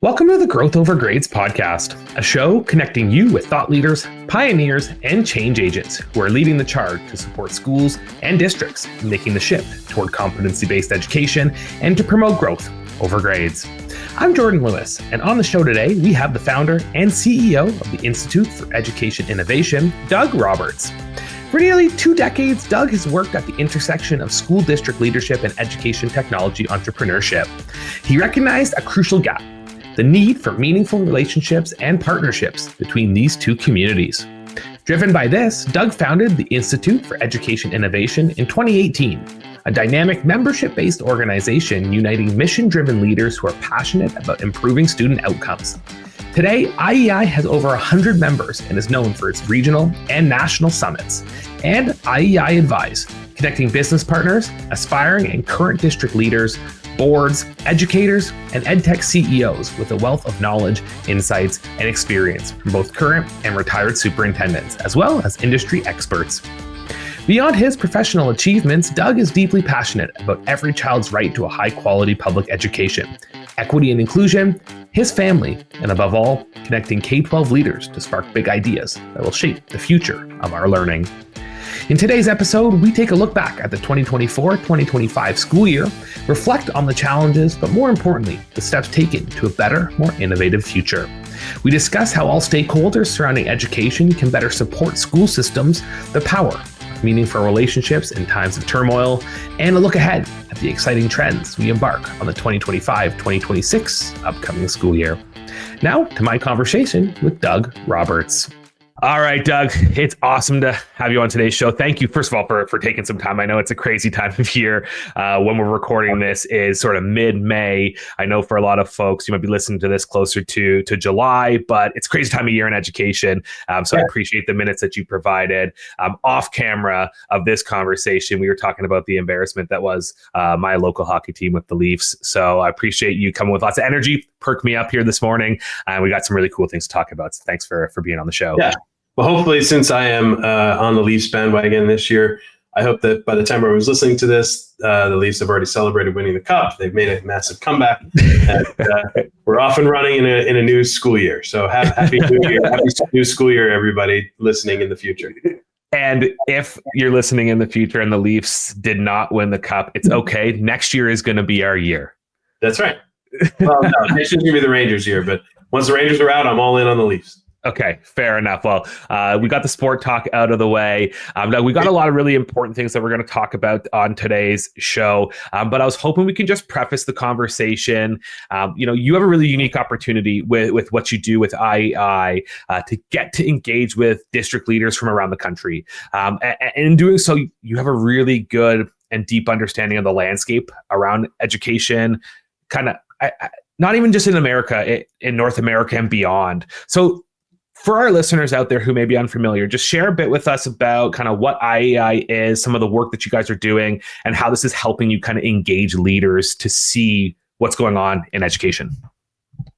Welcome to the Growth Over Grades podcast, a show connecting you with thought leaders, pioneers, and change agents who are leading the charge to support schools and districts in making the shift toward competency-based education and to promote growth over grades. I'm Jordan Lewis, and on the show today, we have the founder and CEO of the Institute for Education Innovation, Doug Roberts. For nearly 2 decades, Doug has worked at the intersection of school district leadership and education technology entrepreneurship. He recognized a crucial gap: the need for meaningful relationships and partnerships between these two communities. Driven by this, Doug founded the Institute for Education Innovation in 2018, a dynamic membership-based organization uniting mission-driven leaders who are passionate about improving student outcomes. Today, IEI has over 100 members and is known for its regional and national summits. And IEI Advise, connecting business partners, aspiring and current district leaders, boards, educators, and EdTech CEOs with a wealth of knowledge, insights, and experience from both current and retired superintendents, as well as industry experts. Beyond his professional achievements, Doug is deeply passionate about every child's right to a high-quality public education, equity and inclusion, his family, and above all, connecting K-12 leaders to spark big ideas that will shape the future of our learning. In today's episode, we take a look back at the 2024-2025 school year, reflect on the challenges, but more importantly, the steps taken to a better, more innovative future. We discuss how all stakeholders surrounding education can better support school systems, the power of meaningful relationships in times of turmoil, and a look ahead at the exciting trends we embark on the 2025-2026 upcoming school year. Now to my conversation with Doug Roberts. All right, Doug, it's awesome to have you on today's show. Thank you, first of all, for taking some time. I know it's a crazy time of year. When we're recording this is sort of mid-May. I know for a lot of folks, you might be listening to this closer to July, but it's a crazy time of year in education. So I appreciate the minutes that you provided. Off camera of this conversation, we were talking about the embarrassment that was my local hockey team with the Leafs. So I appreciate you coming with lots of energy, perk me up here this morning. And we got some really cool things to talk about. So thanks for being on the show. Yeah. Well, hopefully, since I am on the Leafs bandwagon this year, I hope that by the time everyone's listening to this, the Leafs have already celebrated winning the Cup. They've made a massive comeback. And, we're off and running in a new school year. So happy new year, happy new school year, everybody listening in the future. And if you're listening in the future and the Leafs did not win the Cup, it's okay. Next year is going to be our year. That's right. Well, no, next year's going to be the Rangers' year. But once the Rangers are out, I'm all in on the Leafs. Okay, fair enough. Well, we got the sport talk out of the way. Now we got a lot of really important things that we're going to talk about on today's show. But I was hoping we can just preface the conversation. You have a really unique opportunity with what you do with IEI to get to engage with district leaders from around the country. And in doing so, you have a really good and deep understanding of the landscape around education, kind of not even just in America, in North America and beyond. So for our listeners out there who may be unfamiliar, just share a bit with us about kind of what IEI is, some of the work that you guys are doing, and how this is helping you kind of engage leaders to see what's going on in education.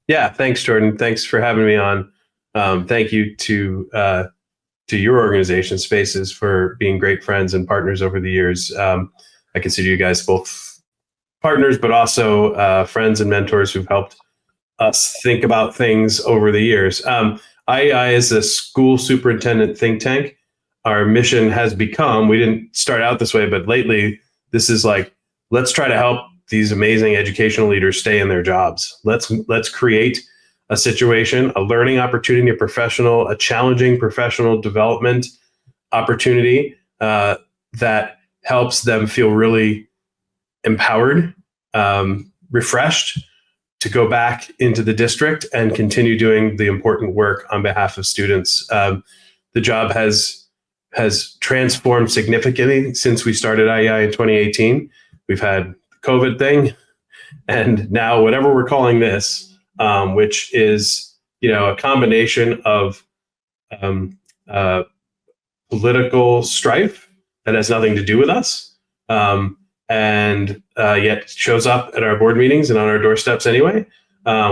Yeah, thanks, Jordan. Thanks for having me on. Thank you to your organization, Spaces, for being great friends and partners over the years. I consider you guys both partners, but also friends and mentors who've helped us think about things over the years. IEI is a school superintendent think tank. Our mission has become, we didn't start out this way, but lately this is like, let's try to help these amazing educational leaders stay in their jobs. Let's create a situation, a learning opportunity, a challenging professional development opportunity that helps them feel really empowered, refreshed, to go back into the district and continue doing the important work on behalf of students. The job has transformed significantly since we started IEI in 2018. We've had the COVID thing, and now whatever we're calling this, which is a combination of political strife that has nothing to do with us, and yet shows up at our board meetings and on our doorsteps anyway.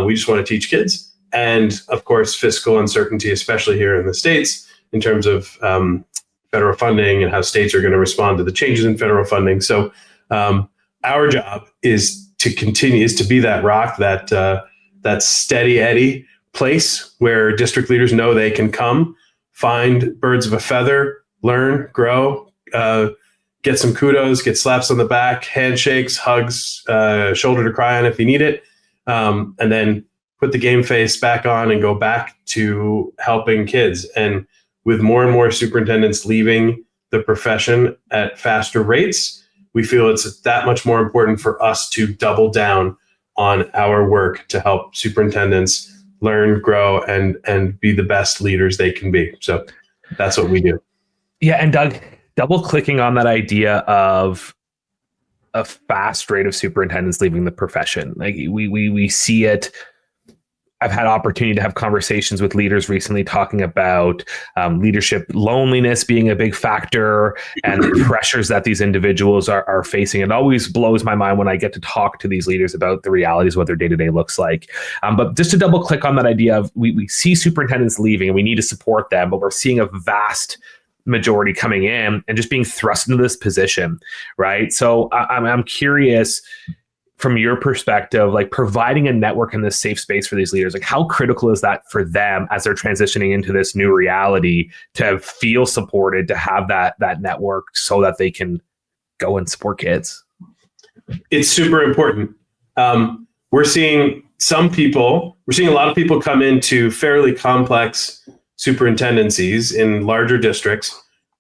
We just want to teach kids. And of course, fiscal uncertainty, especially here in the States, in terms of federal funding and how states are going to respond to the changes in federal funding. So our job is to be that rock, that that steady Eddie place where district leaders know they can come, find birds of a feather, learn, grow, get some kudos, get slaps on the back, handshakes, hugs, shoulder to cry on if you need it, and then put the game face back on and go back to helping kids. And with more and more superintendents leaving the profession at faster rates, we feel it's that much more important for us to double down on our work to help superintendents learn, grow, and be the best leaders they can be. So that's what we do. Yeah, and Doug, double clicking on that idea of a fast rate of superintendents leaving the profession. Like we see it. I've had opportunity to have conversations with leaders recently talking about leadership loneliness being a big factor and the pressures that these individuals are facing. It always blows my mind when I get to talk to these leaders about the realities of what their day-to-day looks like. But just to double click on that idea of we see superintendents leaving and we need to support them, but we're seeing a vast majority coming in and just being thrust into this position, right? So I'm curious, from your perspective, like providing a network in this safe space for these leaders, like how critical is that for them as they're transitioning into this new reality to feel supported, to have that network so that they can go and support kids? It's super important. We're seeing a lot of people come into fairly complex superintendencies in larger districts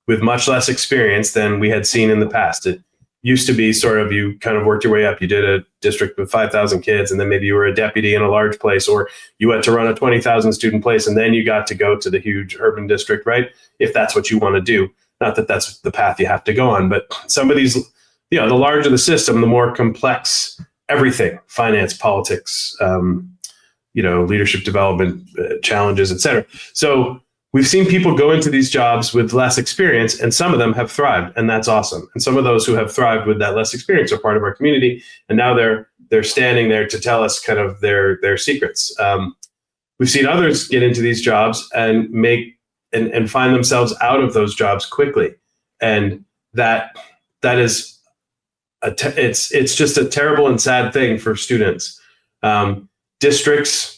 with much less experience than we had seen in the past. It used to be sort of, you kind of worked your way up. You did a district with 5,000 kids, and then maybe you were a deputy in a large place, or you went to run a 20,000 student place, and then you got to go to the huge urban district, right? If that's what you want to do. Not that that's the path you have to go on, but some of these, the larger the system, the more complex everything, finance, politics, leadership development challenges, et cetera. So we've seen people go into these jobs with less experience, and some of them have thrived, and that's awesome. And some of those who have thrived with that less experience are part of our community, and now they're standing there to tell us kind of their secrets. We've seen others get into these jobs and and find themselves out of those jobs quickly, and that is it's just a terrible and sad thing for students. Districts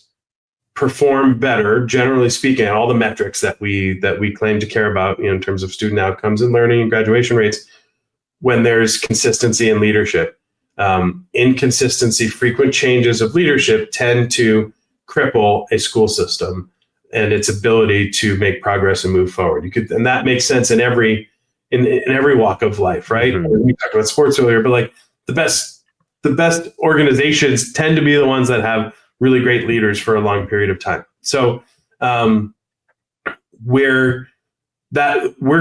perform better, generally speaking, on all the metrics that we claim to care about, in terms of student outcomes and learning and graduation rates, when there's consistency in leadership. Inconsistency, frequent changes of leadership tend to cripple a school system and its ability to make progress and move forward. And that makes sense in every walk of life, right? Mm-hmm. We talked about sports earlier, but like the best organizations tend to be the ones that have really great leaders for a long period of time. So we're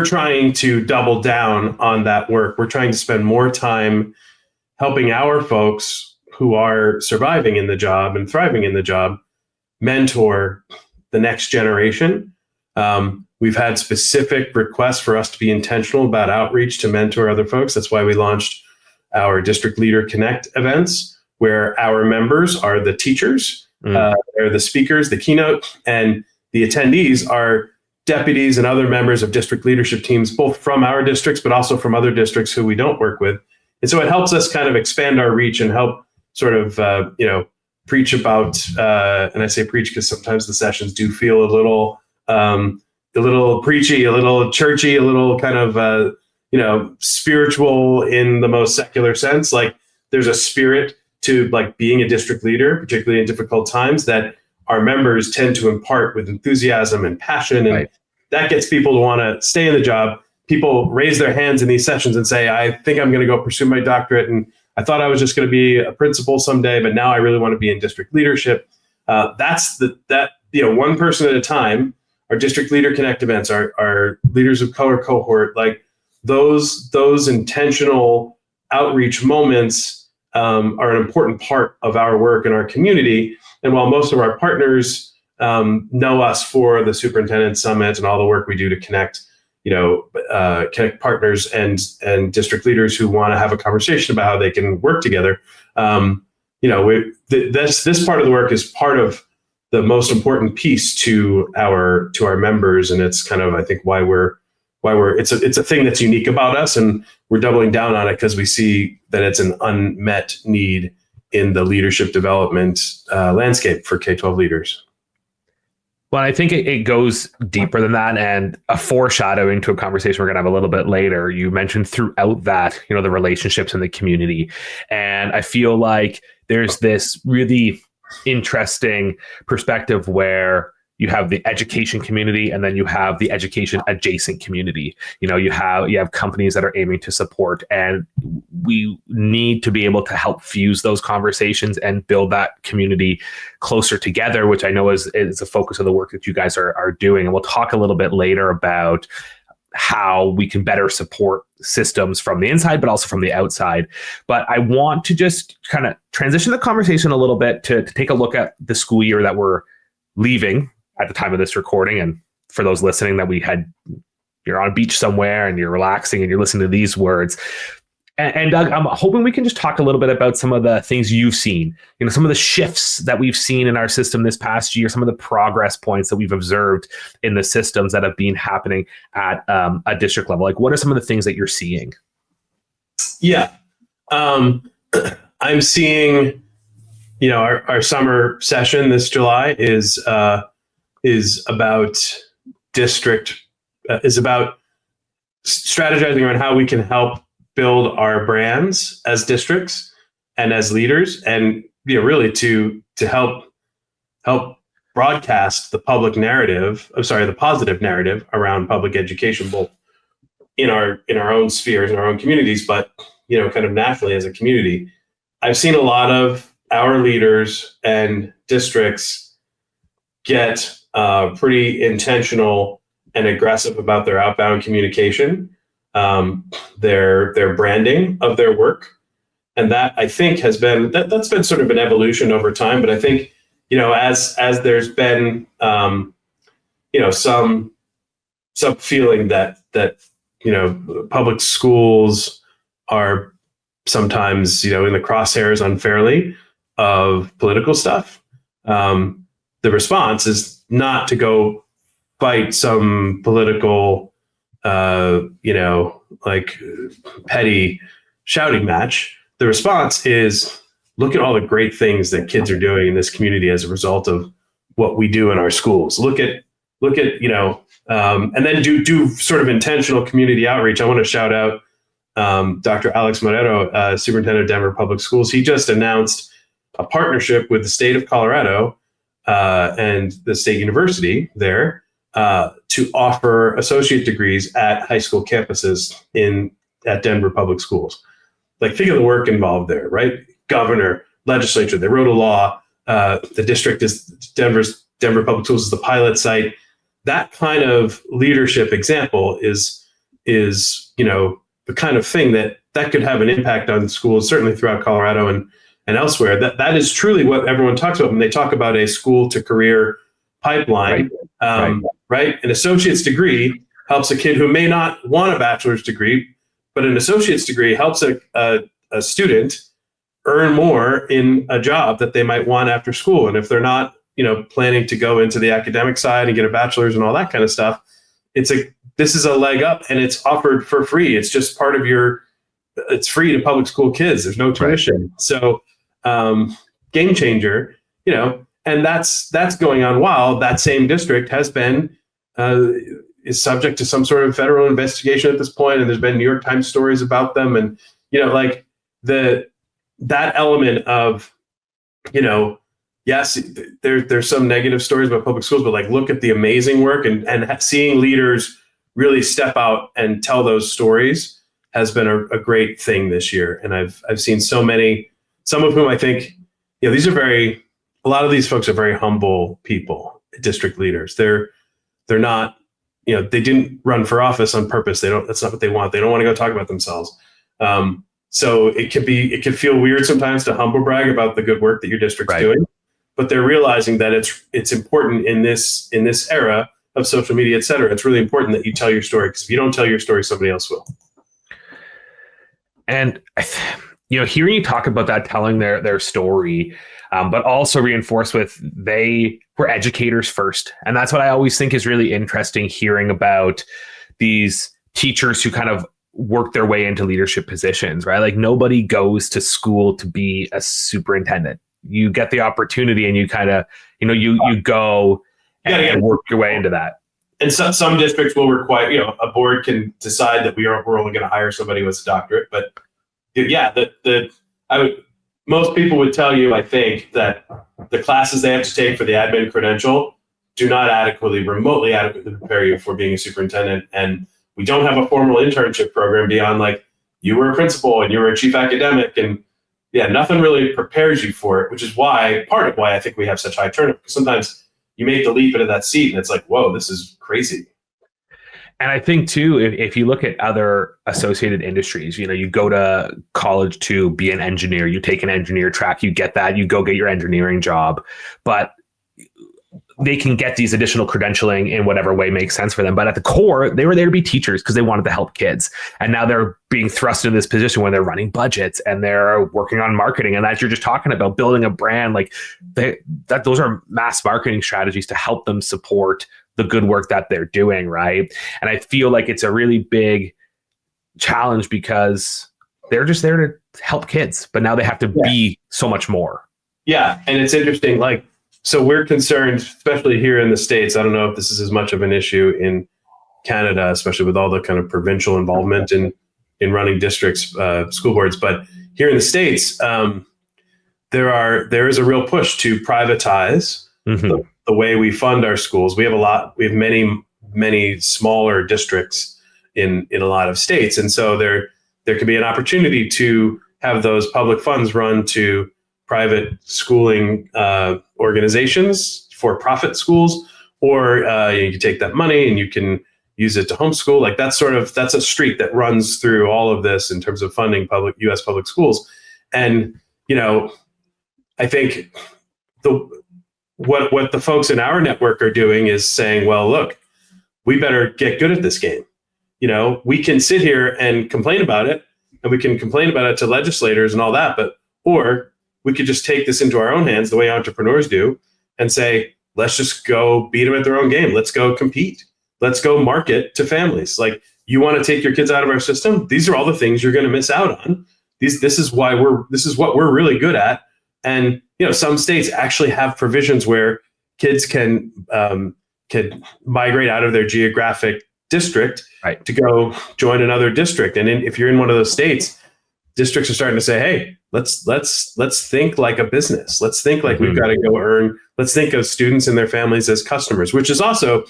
trying to double down on that work. We're trying to spend more time helping our folks who are surviving in the job and thriving in the job mentor the next generation. We've had specific requests for us to be intentional about outreach to mentor other folks. That's why we launched our District Leader Connect events, where our members are the teachers, they're the speakers, the keynote, and the attendees are deputies and other members of district leadership teams, both from our districts, but also from other districts who we don't work with. And so it helps us kind of expand our reach and help sort of, preach about, and I say preach because sometimes the sessions do feel a little preachy, a little churchy, a little kind of, spiritual in the most secular sense. Like there's a spirit to like being a district leader, particularly in difficult times, that our members tend to impart with enthusiasm and passion. And that gets people to want to stay in the job. People raise their hands in these sessions and say, I think I'm going to go pursue my doctorate. And I thought I was just going to be a principal someday, but now I really want to be in district leadership. That's one person at a time. Our District Leader Connect events, our Leaders of Color cohort, like those intentional outreach moments are an important part of our work in our community. And while most of our partners know us for the Superintendent Summit and all the work we do to connect, connect partners and district leaders who want to have a conversation about how they can work together, this part of the work is part of the most important piece to our members, and it's kind of, I think, why it's a thing that's unique about us, and we're doubling down on it because we see that it's an unmet need in the leadership development landscape for K-12 leaders. Well, I think it goes deeper than that, and a foreshadowing to a conversation we're going to have a little bit later. You mentioned throughout that, the relationships in the community. And I feel like there's this really interesting perspective where you have the education community and then you have the education adjacent community. You have companies that are aiming to support, and we need to be able to help fuse those conversations and build that community closer together, which I know is a focus of the work that you guys are doing. And we'll talk a little bit later about how we can better support systems from the inside, but also from the outside. But I want to just kind of transition the conversation a little bit to take a look at the school year that we're leaving at the time of this recording. And for those listening, you're on a beach somewhere and you're relaxing and you're listening to these words. And Doug, I'm hoping we can just talk a little bit about some of the things you've seen, some of the shifts that we've seen in our system this past year, some of the progress points that we've observed in the systems that have been happening at a district level. Like, what are some of the things that you're seeing? Yeah. I'm seeing, our summer session this July is about is about strategizing around how we can help build our brands as districts and as leaders, and really to help broadcast the positive narrative around public education, both in our own spheres, in our own communities, but kind of nationally as a community. I've seen a lot of our leaders and districts get pretty intentional and aggressive about their outbound communication, their branding of their work. And that, I think, that's been sort of an evolution over time. But I think, as there's been, some feeling that public schools are sometimes, in the crosshairs unfairly of political stuff. The response is not to go fight some political, petty shouting match. The response is, look at all the great things that kids are doing in this community as a result of what we do in our schools. Look at, and then do sort of intentional community outreach. I want to shout out Dr. Alex Morero, superintendent of Denver Public Schools. He just announced a partnership with the state of Colorado and the state university there to offer associate degrees at high school campuses at Denver Public Schools. Like, think of the work involved there, right? Governor, legislature, they wrote a law. The district is Denver Public Schools is the pilot site. That kind of leadership example is the kind of thing that could have an impact on schools, certainly throughout Colorado and elsewhere. That is truly what everyone talks about when they talk about a school to career pipeline. Right? An associate's degree helps a kid who may not want a bachelor's degree, but an associate's degree helps a student earn more in a job that they might want after school. And if they're not, planning to go into the academic side and get a bachelor's and all that kind of stuff, this is a leg up, and it's offered for free. It's just part of it's free to public school kids. There's no tuition. Right. So game changer, and that's going on while that same district has been is subject to some sort of federal investigation at this point, and there's been New York Times stories about them, and that element of yes, there's some negative stories about public schools, but like, look at the amazing work and seeing leaders really step out and tell those stories has been a great thing this year. And I've seen so many, some of whom I think, a lot of these folks are very humble people, district leaders. They're not, they didn't run for office on purpose. That's not what they want. They don't want to go talk about themselves. So it could feel weird sometimes to humble brag about the good work that your district's doing, but they're realizing that it's important in this era of social media, et cetera. It's really important that you tell your story, because if you don't tell your story, somebody else will. And hearing you talk about that, telling their story, but also reinforce with they were educators first. And that's what I always think is really interesting, hearing about these teachers who kind of work their way into leadership positions, right? Like nobody goes to school to be a superintendent. You get the opportunity and you kind of, you go and work your way into that. And some districts will require, a board can decide that we're only going to hire somebody with a doctorate. But yeah, most people would tell you, I think, that the classes they have to take for the admin credential do not remotely adequately prepare you for being a superintendent. And we don't have a formal internship program beyond like you were a principal and you were a chief academic, and nothing really prepares you for it, which is part of why I think we have such high turnover. Because sometimes you make the leap into that seat and it's like, whoa, this is crazy. And I think too, if you look at other associated industries, you go to college to be an engineer, you take an engineer track, you get that, you go get your engineering job, but they can get these additional credentialing in whatever way makes sense for them. But at the core, they were there to be teachers because they wanted to help kids. And now they're being thrust into this position where they're running budgets and they're working on marketing. And as you're just talking about building a brand, like those are mass marketing strategies to help them support the good work that they're doing, right? And I feel like it's a really big challenge because they're just there to help kids, but now they have to be so much more. Yeah, and it's interesting, so we're concerned, especially here in the States. I don't know if this is as much of an issue in Canada, especially with all the kind of provincial involvement in running districts, school boards. But here in the States, there is a real push to privatize the way we fund our schools. We have many smaller districts in a lot of states. And so there could be an opportunity to have those public funds run to private schooling organizations, for-profit schools, or you can take that money and you can use it to homeschool. Like that's a street that runs through all of this in terms of funding U.S. public schools. And I think what the folks in our network are doing is saying, well, look, we better get good at this game. We can sit here and complain about it, and we can complain about it to legislators and all that, or we could just take this into our own hands the way entrepreneurs do and say, let's just go beat them at their own game. Let's go compete. Let's go market to families. Like, you want to take your kids out of our system? These are all the things you're going to miss out on. This is what we're really good at. And, some states actually have provisions where kids can migrate out of their geographic district to go join another district. And if you're in one of those states, districts are starting to say, hey, let's think like a business. Let's think like we've got to go earn. Let's think of students and their families as customers, which is also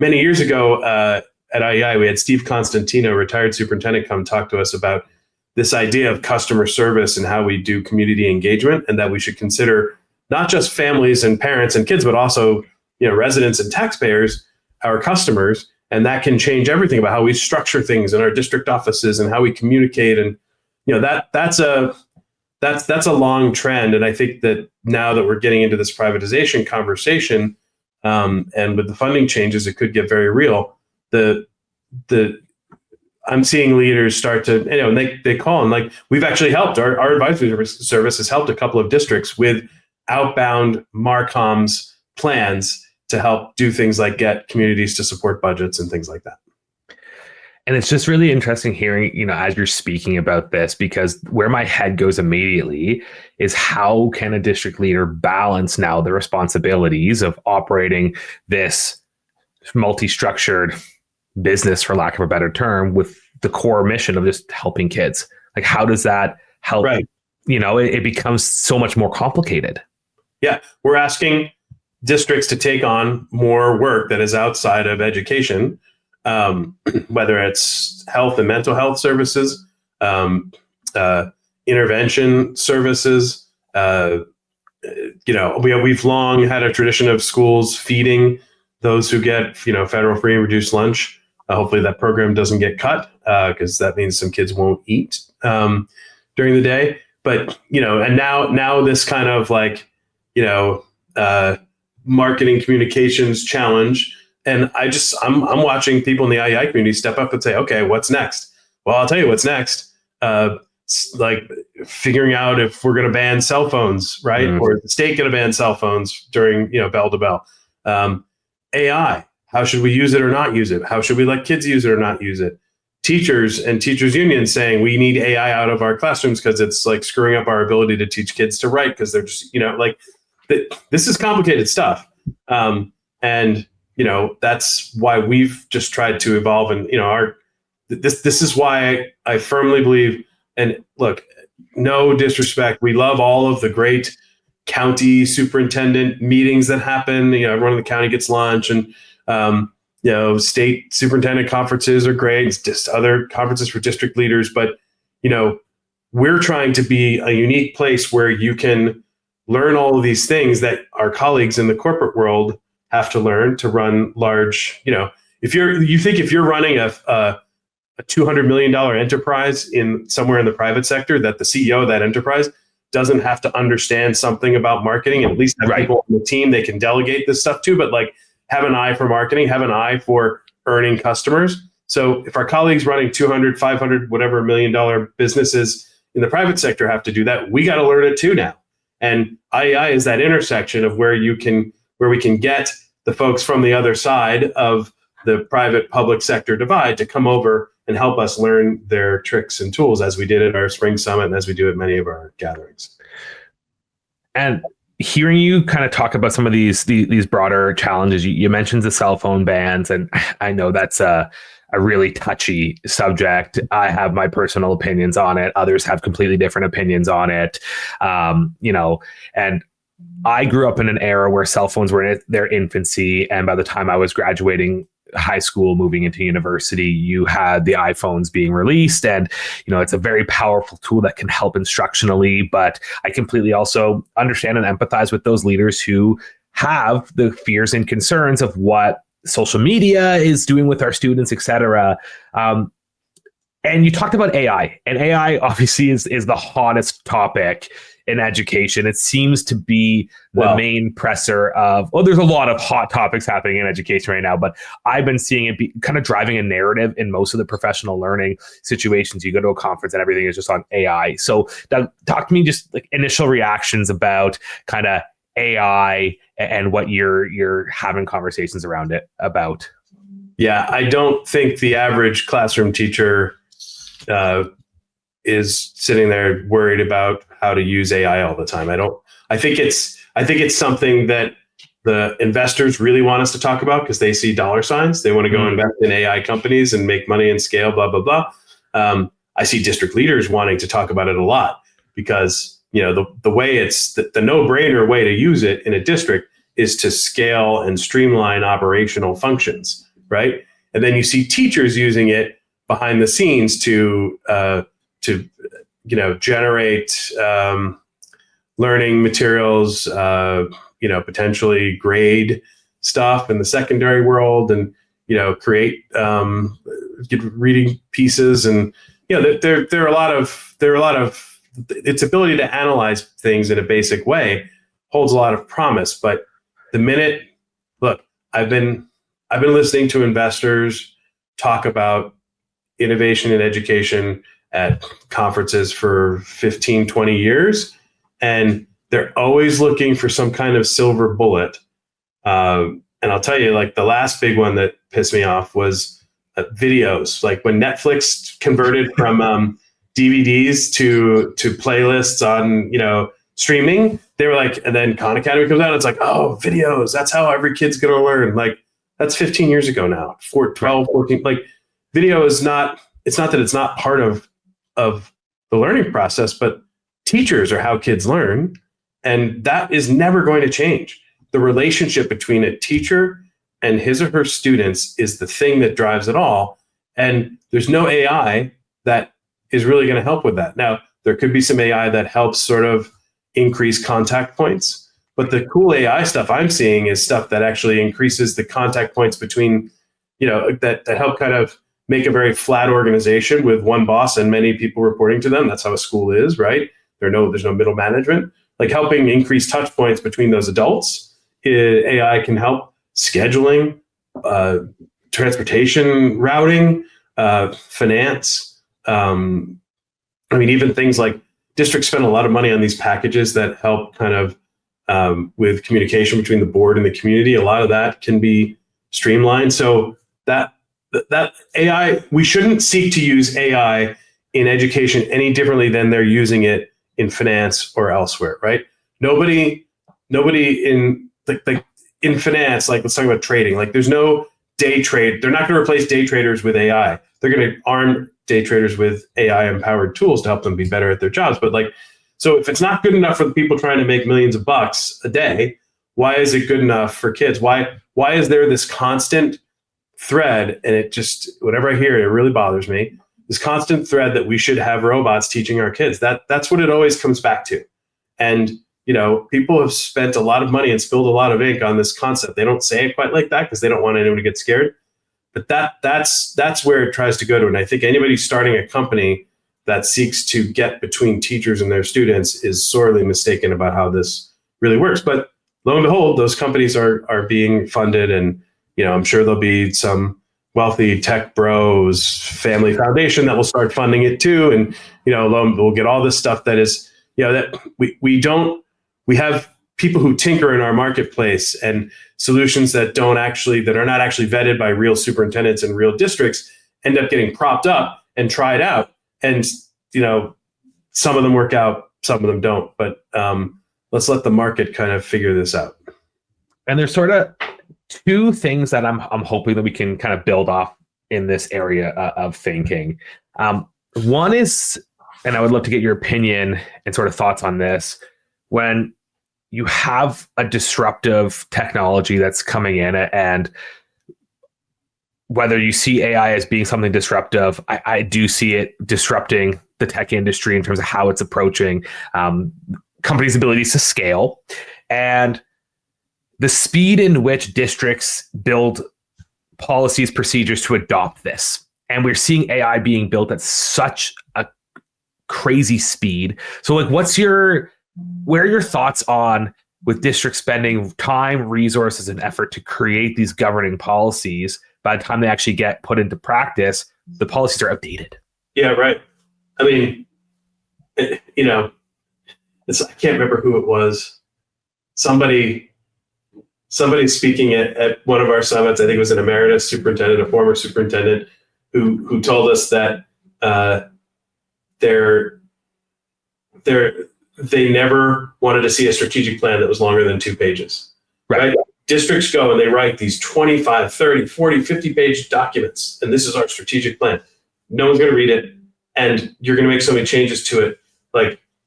many years ago at IEI, we had Steve Constantino, retired superintendent, come talk to us about this idea of customer service and how we do community engagement, and that we should consider not just families and parents and kids, but also residents and taxpayers, our customers. And that can change everything about how we structure things in our district offices and how we communicate. And that's a long trend. And I think that now that we're getting into this privatization conversation, and with the funding changes, it could get very real. I'm seeing leaders start to, and they call, and like, we've actually helped, our advisory service has helped a couple of districts with outbound Marcoms plans to help do things like get communities to support budgets and things like that. And it's just really interesting hearing, as you're speaking about this, because where my head goes immediately is how can a district leader balance now the responsibilities of operating this multi-structured business, for lack of a better term, with the core mission of just helping kids. Like, how does that help? Right. It becomes so much more complicated. Yeah. We're asking districts to take on more work that is outside of education, whether it's health and mental health services, intervention services. We've long had a tradition of schools feeding those who get, federal free and reduced lunch. Hopefully that program doesn't get cut, because that means some kids won't eat during the day. But, and now this kind of marketing communications challenge. And I'm watching people in the IEI community step up and say, okay, what's next? Well, I'll tell you what's next. Figuring out if we're going to ban cell phones, right? Mm-hmm. Or is the state going to ban cell phones during, bell to bell? AI, how should we use it or not use it? How should we let kids use it or not use it? teachers and teachers unions saying we need AI out of our classrooms because it's like screwing up our ability to teach kids to write because they're just, like this is complicated stuff. And, that's why we've just tried to evolve. And, this is why I firmly believe, and look, no disrespect, we love all of the great county superintendent meetings that happen. Everyone in the county gets lunch, and state superintendent conferences are great. It's just other conferences for district leaders. But, we're trying to be a unique place where you can learn all of these things that our colleagues in the corporate world have to learn to run large. If you're running a $200 million enterprise somewhere in the private sector, that the CEO of that enterprise doesn't have to understand something about marketing, and at least have people on the team they can delegate this stuff to, but like have an eye for marketing, have an eye for earning customers. So if our colleagues running 200, 500, whatever $1 million businesses in the private sector have to do that, we got to learn it too now. And IEI is that intersection of where we can get the folks from the other side of the private public sector divide to come over and help us learn their tricks and tools, as we did at our spring summit and as we do at many of our gatherings. And hearing you kind of talk about some of these broader challenges, you mentioned the cell phone bans, and I know that's a really touchy subject. I have my personal opinions on it. Others have completely different opinions on it. And I grew up in an era where cell phones were in their infancy, and by the time I was graduating high school, moving into university, you had the iPhones being released, and it's a very powerful tool that can help instructionally. But I completely also understand and empathize with those leaders who have the fears and concerns of what social media is doing with our students, etc. And you talked about AI, and AI obviously is the hottest topic in education. It seems to be the main presser of, there's a lot of hot topics happening in education right now, but I've been seeing it be kind of driving a narrative in most of the professional learning situations. You go to a conference and everything is just on AI. So talk to me just like initial reactions about kind of AI and what you're having conversations around it about. Yeah, I don't think the average classroom teacher is sitting there worried about how to use AI all the time. I think it's something that the investors really want us to talk about because they see dollar signs. They want to go invest in AI companies and make money and scale, blah, blah, blah. I see district leaders wanting to talk about it a lot because, the way it's the no-brainer way to use it in a district is to scale and streamline operational functions, right? And then you see teachers using it behind the scenes to generate learning materials, potentially grade stuff in the secondary world, and create reading pieces, and there are a lot of its ability to analyze things in a basic way holds a lot of promise. But the minute, look, I've been listening to investors talk about innovation in education at conferences for 15, 20 years, and they're always looking for some kind of silver bullet. And I'll tell you, like the last big one that pissed me off was videos. Like when Netflix converted from DVDs to playlists on, streaming, they were like, and then Khan Academy comes out, it's like, oh, videos, that's how every kid's going to learn. Like that's 15 years ago now, 12, 14, like video is not, it's not that it's not part of the learning process, but teachers are how kids learn. And that is never going to change. The relationship between a teacher and his or her students is the thing that drives it all. And there's no AI that is really going to help with that. Now, there could be some AI that helps sort of increase contact points, but the cool AI stuff I'm seeing is stuff that actually increases the contact points between, that help kind of make a very flat organization with one boss and many people reporting to them. That's how a school is, right? There's no middle management. Like helping increase touch points between those adults, AI can help scheduling, transportation routing, finance. Even things like districts spend a lot of money on these packages that help kind of with communication between the board and the community. A lot of that can be streamlined. So that that AI, we shouldn't seek to use AI in education any differently than they're using it in finance or elsewhere, right? Nobody in like in finance, like let's talk about trading, like there's no day trade. They're not going to replace day traders with AI. They're going to arm day traders with AI empowered tools to help them be better at their jobs. But like, so if it's not good enough for the people trying to make millions of bucks a day, why is it good enough for kids? Why is there this constant thread? And it just, whenever I hear it, it really bothers me. This constant thread that we should have robots teaching our kids. That's what it always comes back to. And people have spent a lot of money and spilled a lot of ink on this concept. They don't say it quite like that because they don't want anyone to get scared. But that's where it tries to go to. And I think anybody starting a company that seeks to get between teachers and their students is sorely mistaken about how this really works. But lo and behold, those companies are being funded, and I'm sure there'll be some wealthy tech bros family foundation that will start funding it too. And we'll get all this stuff that is that we have people who tinker in our marketplace, and solutions that are not actually vetted by real superintendents and real districts end up getting propped up and tried out. And some of them work out, some of them don't. But let's let the market kind of figure this out. And there's sort of two things that I'm hoping that we can kind of build off in this area of thinking. One is, and I would love to get your opinion and sort of thoughts on this, when you have a disruptive technology that's coming in, and whether you see AI as being something disruptive, I do see it disrupting the tech industry in terms of how it's approaching companies' abilities to scale, and the speed in which districts build policies, procedures to adopt this. And we're seeing AI being built at such a crazy speed. So like, where are your thoughts on, with districts spending time, resources, and effort to create these governing policies, by the time they actually get put into practice, the policies are outdated? Yeah, right. I mean, I can't remember who it was. Somebody speaking at one of our summits, I think it was an emeritus superintendent, a former superintendent, who told us that they never wanted to see a strategic plan that was longer than 2 pages. Right? Districts go and they write these 25, 30, 40, 50-page documents, and this is our strategic plan. No one's going to read it, and you're going to make so many changes to it.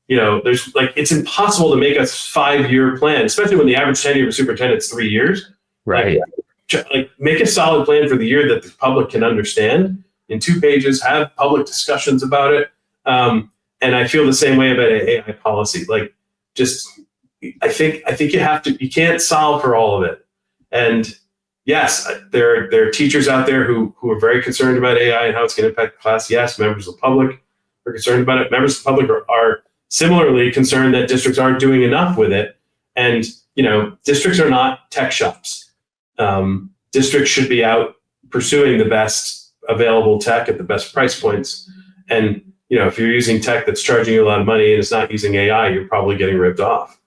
It's impossible to make a 5-year plan, especially when the average tenure of a superintendent is 3 years. Right. Make a solid plan for the year that the public can understand in 2 pages, have public discussions about it. And I feel the same way about AI policy. I think you can't solve for all of it. And yes, there are teachers out there who are very concerned about AI and how it's going to impact the class. Yes, members of the public are concerned about it. Members of the public are similarly concerned that districts aren't doing enough with it. And, districts are not tech shops. Districts should be out pursuing the best available tech at the best price points. And, if you're using tech that's charging you a lot of money and it's not using AI, you're probably getting ripped off,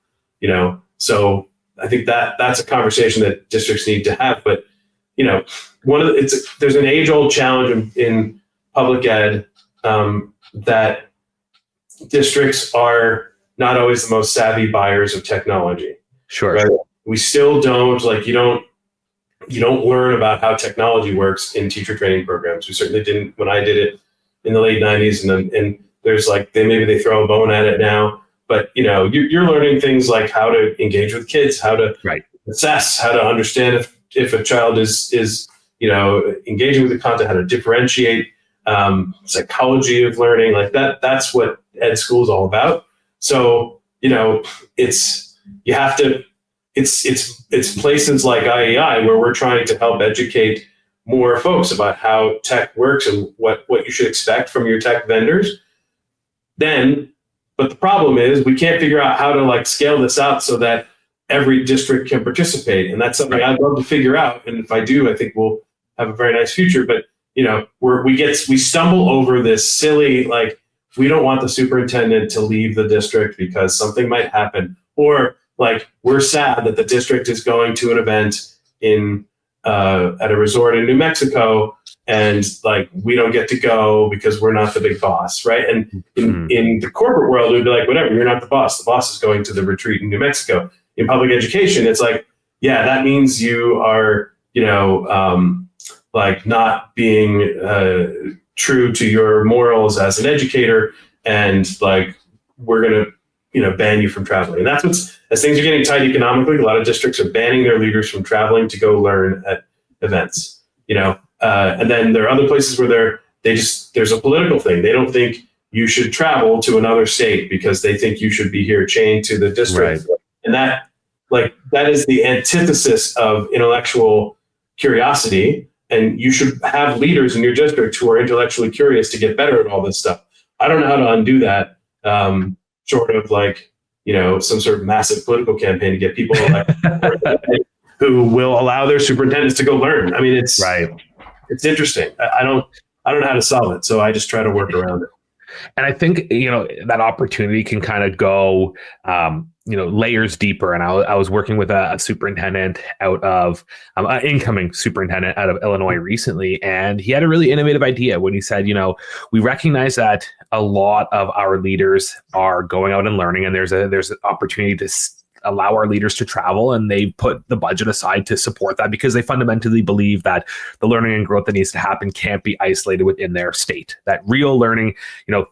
So I think that's a conversation that districts need to have. But, there's an age-old challenge in public ed that districts are not always the most savvy buyers of technology. Sure. Right? We still don't you don't learn about how technology works in teacher training programs. We certainly didn't when I did it in the late 90s, and there's maybe they throw a bone at it now, but you're learning things like how to engage with kids, how to assess, how to understand if a child is engaging with the content, how to differentiate, psychology of learning, that's what ed school is all about. So it's places like IEI where we're trying to help educate more folks about how tech works and what you should expect from your tech vendors. But the problem is we can't figure out how to scale this out so that every district can participate. And that's something I'd love to figure out. And if I do, I think we'll have a very nice future. But we stumble over this silly, we don't want the superintendent to leave the district because something might happen. Or we're sad that the district is going to an event at a resort in New Mexico, and like we don't get to go because we're not the big boss, right? And in the corporate world, it would be like, whatever, you're not the boss. The boss is going to the retreat in New Mexico. In public education, it's like, yeah, that means you are, like not being true to your morals as an educator, and like we're gonna, ban you from traveling. And that's as things are getting tight economically, a lot of districts are banning their leaders from traveling to go learn at events. And then there are other places where there's a political thing. They don't think you should travel to another state because they think you should be here chained to the district. Right. And that is the antithesis of intellectual curiosity. And you should have leaders in your district who are intellectually curious to get better at all this stuff. I don't know how to undo that, short of some sort of massive political campaign to get people elected who will allow their superintendents to go learn. I mean, it's right. It's interesting. I don't know how to solve it, so I just try to work around it. And I think, that opportunity can kind of go, layers deeper. And I was working with a superintendent out of, an incoming superintendent out of Illinois recently. And he had a really innovative idea when he said, we recognize that a lot of our leaders are going out and learning, and there's an opportunity to allow our leaders to travel, and they put the budget aside to support that because they fundamentally believe that the learning and growth that needs to happen can't be isolated within their state. That real learning,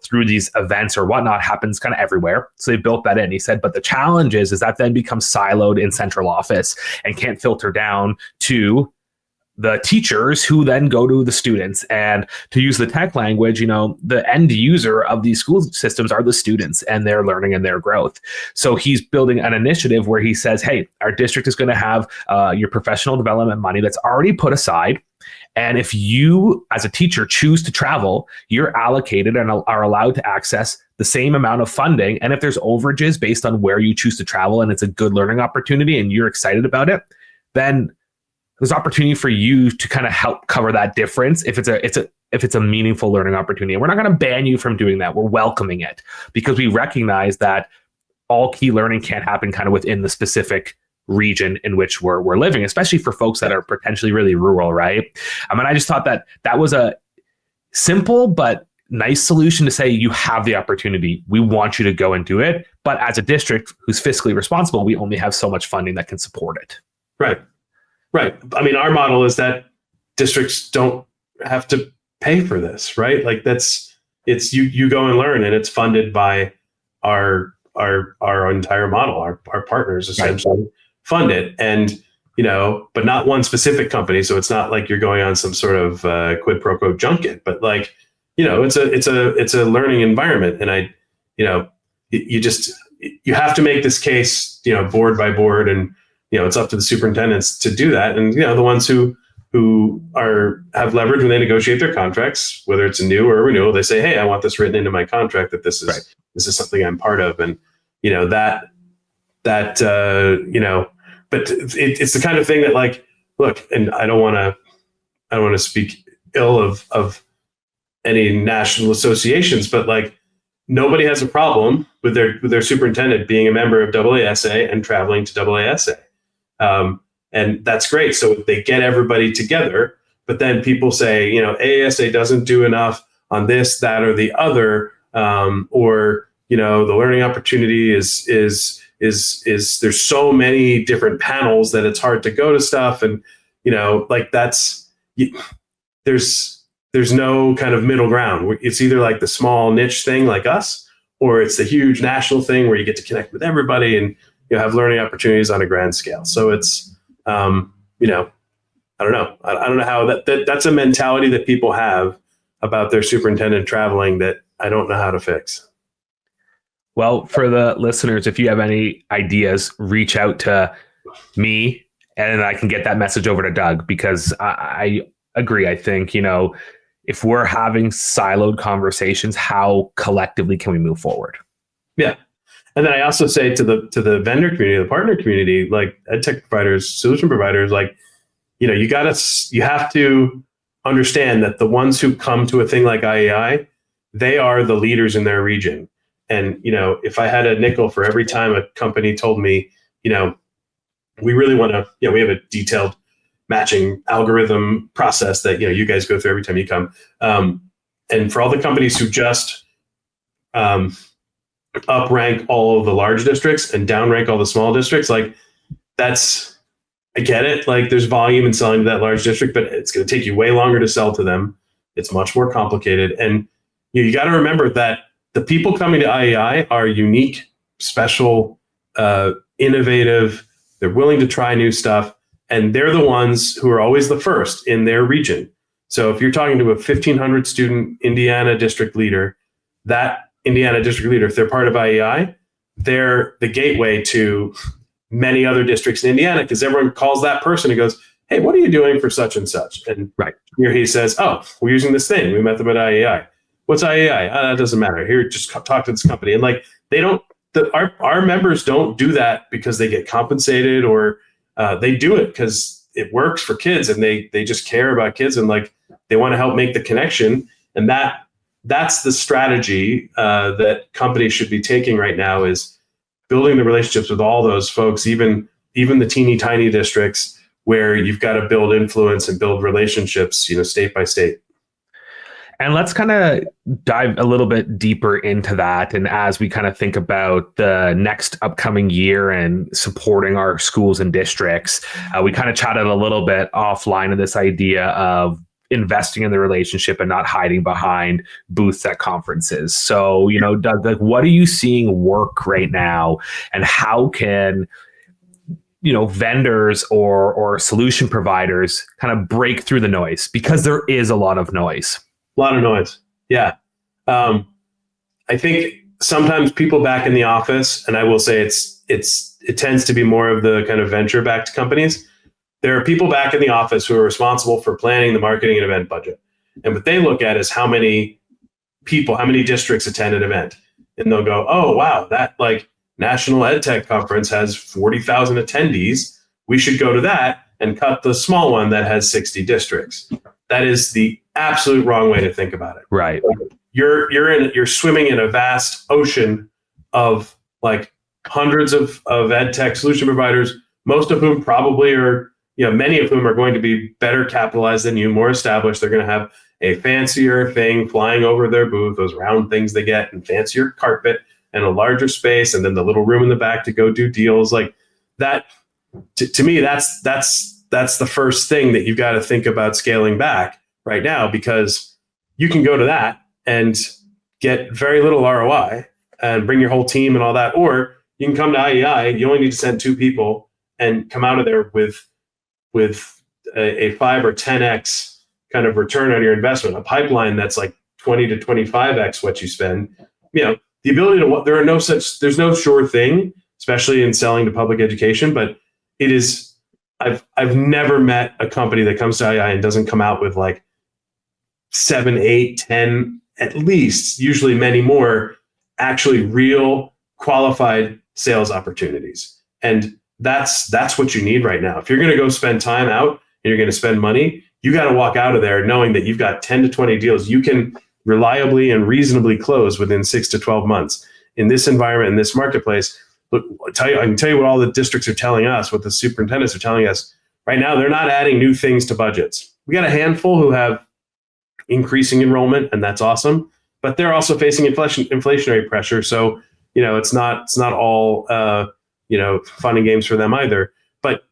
through these events or whatnot happens kind of everywhere. So they built that in. He said, but the challenge is that then becomes siloed in central office and can't filter down to the teachers who then go to the students. And to use the tech language, the end user of these school systems are the students and their learning and their growth. So he's building an initiative where he says, hey, our district is going to have your professional development money that's already put aside. And if you, as a teacher, choose to travel, you're allocated and are allowed to access the same amount of funding. And if there's overages based on where you choose to travel and it's a good learning opportunity and you're excited about it, then there's opportunity for you to kind of help cover that difference if it's a meaningful learning opportunity. And we're not going to ban you from doing that. We're welcoming it because we recognize that all key learning can't happen kind of within the specific region in which we're living, especially for folks that are potentially really rural, right? I mean, I just thought that was a simple but nice solution to say you have the opportunity. We want you to go and do it. But as a district who's fiscally responsible, we only have so much funding that can support it. Right. Right. I mean, our model is that districts don't have to pay for this, right? Like it's you go and learn, and it's funded by our entire model. Our partners essentially fund it, and but not one specific company. So it's not like you're going on some sort of quid pro quo junket, but like it's a learning environment, and you have to make this case board by board, and it's up to the superintendents to do that. And, the ones who have leverage when they negotiate their contracts, whether it's a new or a renewal, they say, hey, I want this written into my contract that this is something I'm part of. And, but it's the kind of thing that like, look, and I don't want to speak ill of any national associations, but like nobody has a problem with their superintendent being a member of AASA and traveling to AASA. And that's great. So they get everybody together, but then people say, AASA doesn't do enough on this, that, or the other, or the learning opportunity is there's so many different panels that it's hard to go to stuff, and there's no kind of middle ground. It's either like the small niche thing like us, or it's the huge national thing where you get to connect with everybody and have learning opportunities on a grand scale. So it's, I don't know. I don't know how that's a mentality that people have about their superintendent traveling that I don't know how to fix. Well, for the listeners, if you have any ideas, reach out to me and I can get that message over to Doug, because I agree. I think, if we're having siloed conversations, how collectively can we move forward? Yeah. And then I also say to the vendor community, the partner community, like ed tech providers, solution providers, like, you have to understand that the ones who come to a thing like IAI, they are the leaders in their region. And, if I had a nickel for every time a company told me, we really want to, we have a detailed, matching algorithm process that you guys go through every time you come. And for all the companies who just uprank all of the large districts and downrank all the small districts, like I get it. Like there's volume in selling to that large district, but it's going to take you way longer to sell to them. It's much more complicated. And you got to remember that the people coming to IEI are unique, special, innovative. They're willing to try new stuff. And they're the ones who are always the first in their region. So if you're talking to a 1,500 student Indiana district leader, that Indiana district leader, if they're part of IEI, they're the gateway to many other districts in Indiana, because everyone calls that person and goes, hey, what are you doing for such and such? And here he says, oh, we're using this thing. We met them at IEI. What's IEI? That doesn't matter. Here, just talk to this company. And like, they don't, our members don't do that because they get compensated, or they do it because it works for kids, and they just care about kids, and like they want to help make the connection. And that's the strategy that companies should be taking right now, is building the relationships with all those folks, even the teeny tiny districts where you've got to build influence and build relationships, state by state. And let's kind of dive a little bit deeper into that. And as we kind of think about the next upcoming year and supporting our schools and districts, we kind of chatted a little bit offline of this idea of investing in the relationship and not hiding behind booths at conferences. So, Doug, like, what are you seeing work right now, and how can vendors or solution providers kind of break through the noise, because there is a lot of noise? A lot of noise. Yeah. I think sometimes people back in the office, and I will say it tends to be more of the kind of venture backed companies. There are people back in the office who are responsible for planning the marketing and event budget. And what they look at is how many districts attend an event. And they'll go, oh, wow, that like National EdTech Conference has 40,000 attendees. We should go to that and cut the small one that has 60 districts. That is the absolute wrong way to think about it. Right. You're swimming in a vast ocean of like hundreds of ed tech solution providers, most of whom probably are, many of whom are going to be better capitalized than you, more established. They're going to have a fancier thing flying over their booth, those round things they get, and fancier carpet and a larger space, and then the little room in the back to go do deals like that. To me, that's the first thing that you've got to think about scaling back right now, because you can go to that and get very little ROI and bring your whole team and all that, or you can come to IEI. You only need to send 2 people and come out of there with a 5 or 10x kind of return on your investment, a pipeline that's like 20 to 25x what you spend. The ability to, there's no sure thing, especially in selling to public education, but it is. I've never met a company that comes to IEI and doesn't come out with like 7, 8, 10, at least, usually many more, actually real qualified sales opportunities. And that's what you need right now. If you're going to go spend time out and you're going to spend money, you got to walk out of there knowing that you've got 10 to 20 deals you can reliably and reasonably close within 6 to 12 months. In this environment, in this marketplace, look, I can tell you what all the districts are telling us, what the superintendents are telling us. Right now, they're not adding new things to budgets. We got a handful who have increasing enrollment, and that's awesome. But they're also facing inflationary pressure. So, it's not all fun and games for them either. But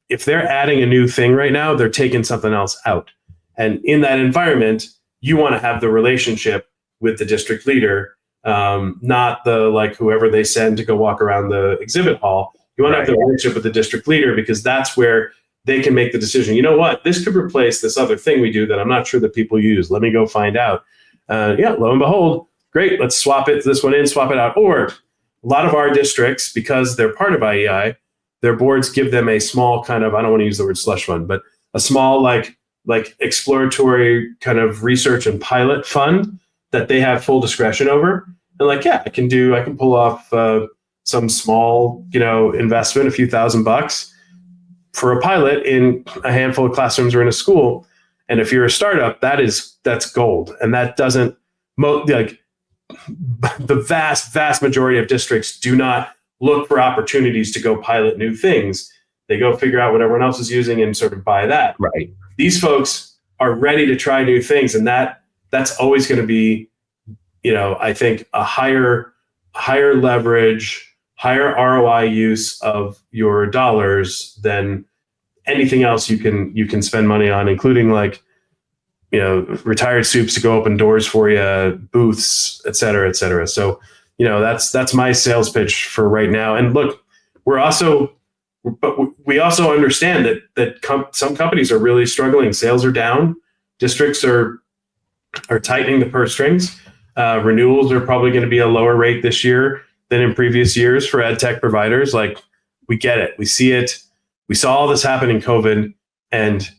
if they're adding a new thing right now, they're taking something else out. And in that environment, you want to have the relationship with the district leader, not the like whoever they send to go walk around the exhibit hall. You want to have the relationship with the district leader, because that's where they can make the decision. You know what? This could replace this other thing we do that I'm not sure that people use. Let me go find out. Lo and behold, great. Let's swap this one in, swap it out. Or a lot of our districts, because they're part of IEI, their boards give them a small kind of, I don't want to use the word slush fund, but a small like exploratory kind of research and pilot fund that they have full discretion over. And like, I can pull off some small, investment, a few $1,000 for a pilot in a handful of classrooms or in a school. And if you're a startup, that's gold. And that doesn't, the vast majority of districts do not look for opportunities to go pilot new things. They go figure out what everyone else is using and sort of buy that. Right. These folks are ready to try new things, and that's always going to be, I think a higher leverage, higher ROI use of your dollars than anything else you can spend money on, including like, retired soups to go open doors for you, booths, et cetera, et cetera. So, that's my sales pitch for right now. And look, we also understand that some companies are really struggling. Sales are down. Districts are tightening the purse strings. Renewals are probably going to be a lower rate this year than in previous years for ed tech providers. Like, we get it. We see it. We saw all this happen in COVID, and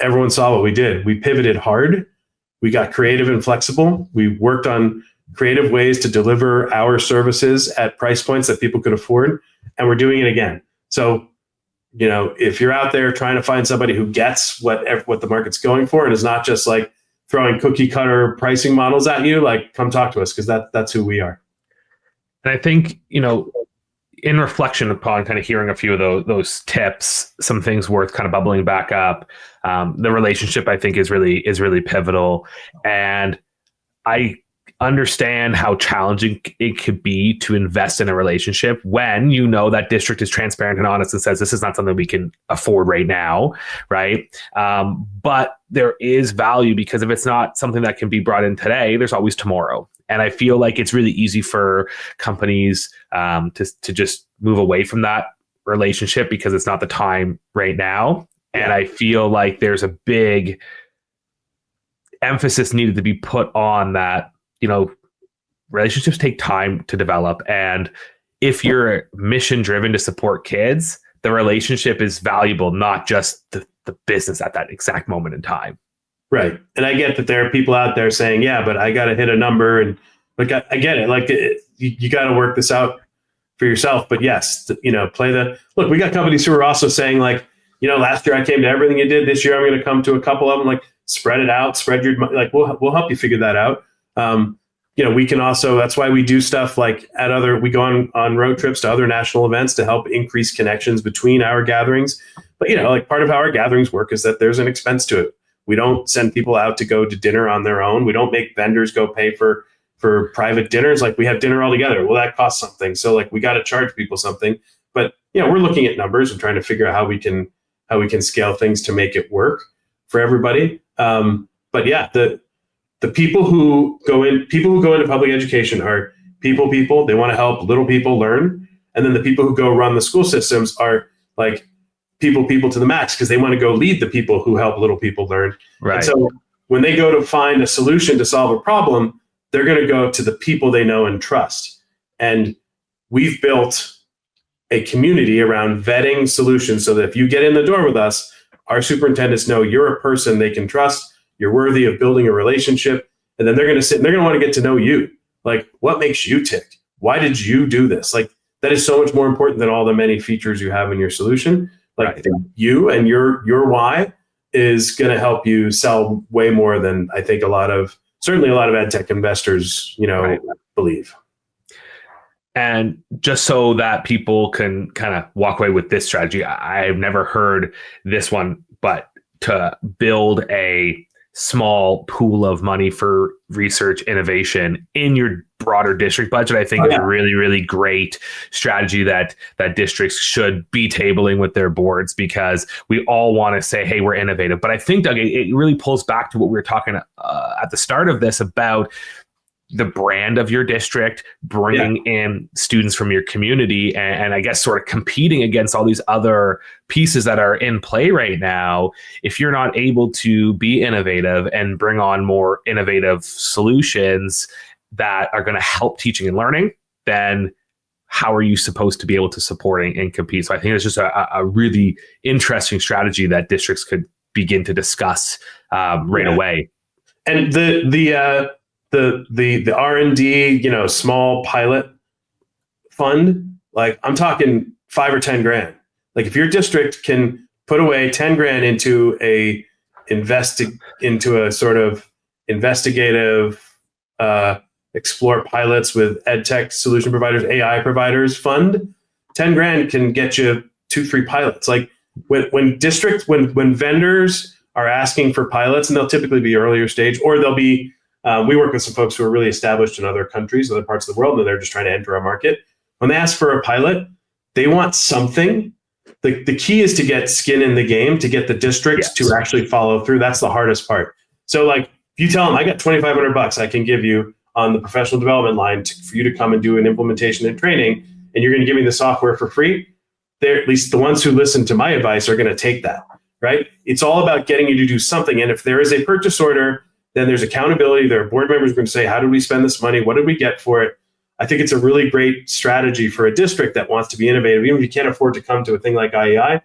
everyone saw what we did. We pivoted hard. We got creative and flexible. We worked on creative ways to deliver our services at price points that people could afford, and we're doing it again. So, if you're out there trying to find somebody who gets what the market's going for and is not just like throwing cookie cutter pricing models at you, like, come talk to us, because that's who we are. And I think, in reflection upon kind of hearing a few of those tips, some things worth kind of bubbling back up. The relationship, I think, is really pivotal, and I understand how challenging it could be to invest in a relationship when that district is transparent and honest and says this is not something we can afford right now, right? But there is value, because if it's not something that can be brought in today, there's always tomorrow. And I feel like it's really easy for companies to just move away from that relationship because it's not the time right now. And I feel like there's a big emphasis needed to be put on that. Relationships take time to develop. And if you're mission driven to support kids, the relationship is valuable, not just the business at that exact moment in time. Right. And I get that there are people out there saying, yeah, but I got to hit a number. And like, I get it. Like, you got to work this out for yourself. But yes, look, we got companies who are also saying like, last year I came to everything you did. This year I'm going to come to a couple of them. Like, spread it out, we'll help you figure that out. We can also, that's why we do stuff like we go on road trips to other national events to help increase connections between our gatherings. But, like, part of how our gatherings work is that there's an expense to it. We don't send people out to go to dinner on their own. We don't make vendors go pay for private dinners. Like, we have dinner all together. Well, that costs something. So like, we got to charge people something, but we're looking at numbers and trying to figure out how we can scale things to make it work for everybody. But yeah, the people who go into public education are people. They want to help little people learn. And then the people who go run the school systems are like people to the max, because they want to go lead the people who help little people learn. Right. And so when they go to find a solution to solve a problem, they're going to go to the people they know and trust. And we've built a community around vetting solutions so that if you get in the door with us, our superintendents know you're a person they can trust, you're worthy of building a relationship, and then they're going to sit and they're going to want to get to know you. Like, what makes you tick? Why did you do this? Like, that is so much more important than all the many features you have in your solution. Like, right. You and your why is going to help you sell way more than I think certainly a lot of ed tech investors, right, believe. And just so that people can kind of walk away with this strategy, I've never heard this one, but to build a small pool of money for research innovation in your broader district budget, I think is a really, really great strategy that districts should be tabling with their boards, because we all want to say, hey, we're innovative. But I think, Doug, it really pulls back to what we were talking at the start of this about the brand of your district, bringing in students from your community, and I guess sort of competing against all these other pieces that are in play right now. If you're not able to be innovative and bring on more innovative solutions that are going to help teaching and learning, then how are you supposed to be able to support and compete? So I think it's just a really interesting strategy that districts could begin to discuss right away. And the R&D, small pilot fund, like, I'm talking $5 or $10,000. Like, if your district can put away $10,000 into a sort of investigative, explore pilots with ed tech solution providers, AI providers fund, $10,000 can get you 2-3 pilots. Like when vendors are asking for pilots, and they'll typically be earlier stage, or they'll be, we work with some folks who are really established in other countries, other parts of the world, and they're just trying to enter our market. When they ask for a pilot, they want something. The key is to get skin in the game, to get the districts to actually follow through. That's the hardest part. So like, if you tell them, I got $2,500 I can give you on the professional development line for you to come and do an implementation and training, and you're going to give me the software for free, they're, at least the ones who listen to my advice, are going to take that, right? It's all about getting you to do something. And if there is a purchase order, then there's accountability. There are board members who are going to say, how did we spend this money? What did we get for it? I think it's a really great strategy for a district that wants to be innovative. Even if you can't afford to come to a thing like IEI,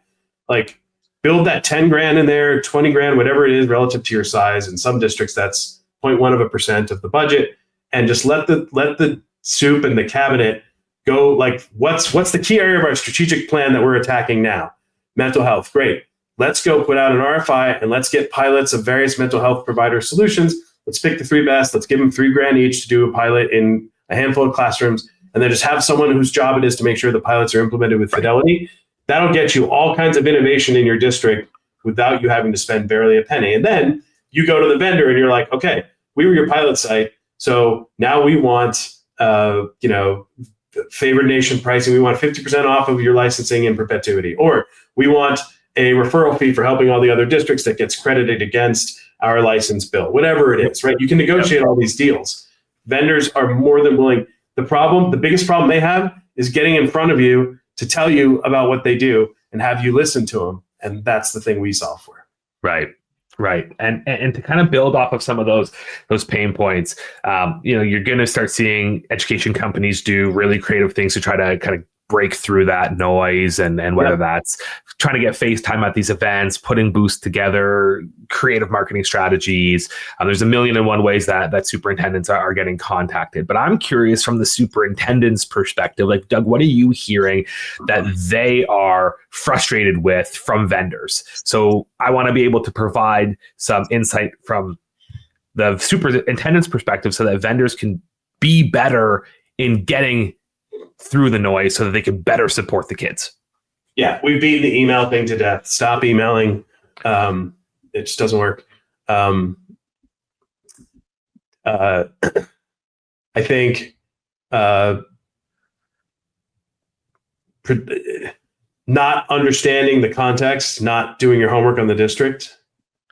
like build that 10 grand in there, 20 grand, whatever it is relative to your size. In some districts, that's 0.1% of the budget. And just let the soup and the cabinet go. Like, what's the key area of our strategic plan that we're attacking now? Mental health. Great. Let's go put out an RFI and let's get pilots of various mental health provider solutions. Let's pick the 3 best. Let's give them $3,000 each to do a pilot in a handful of classrooms, and then just have someone whose job it is to make sure the pilots are implemented with fidelity. That'll get you all kinds of innovation in your district without you having to spend barely a penny. And then you go to the vendor and you're like, okay, we were your pilot site, so now we want, favored nation pricing. We want 50% off of your licensing in perpetuity, or we want a referral fee for helping all the other districts that gets credited against our license bill, whatever it is, right? You can negotiate all these deals. Vendors are more than willing. The biggest problem they have is getting in front of you to tell you about what they do and have you listen to them. And that's the thing we solve for. Right. And to kind of build off of some of those pain points, you're going to start seeing education companies do really creative things to try to kind of break through that noise, and whether that's trying to get face time at these events, putting booths together, creative marketing strategies. There's a million and one ways that superintendents are getting contacted. But I'm curious from the superintendent's perspective, like, Doug, what are you hearing that they are frustrated with from vendors? So I want to be able to provide some insight from the superintendent's perspective so that vendors can be better in getting through the noise so that they can better support the kids. Yeah, we've beaten the email thing to death. Stop emailing. It just doesn't work. I think not understanding the context, not doing your homework on the district.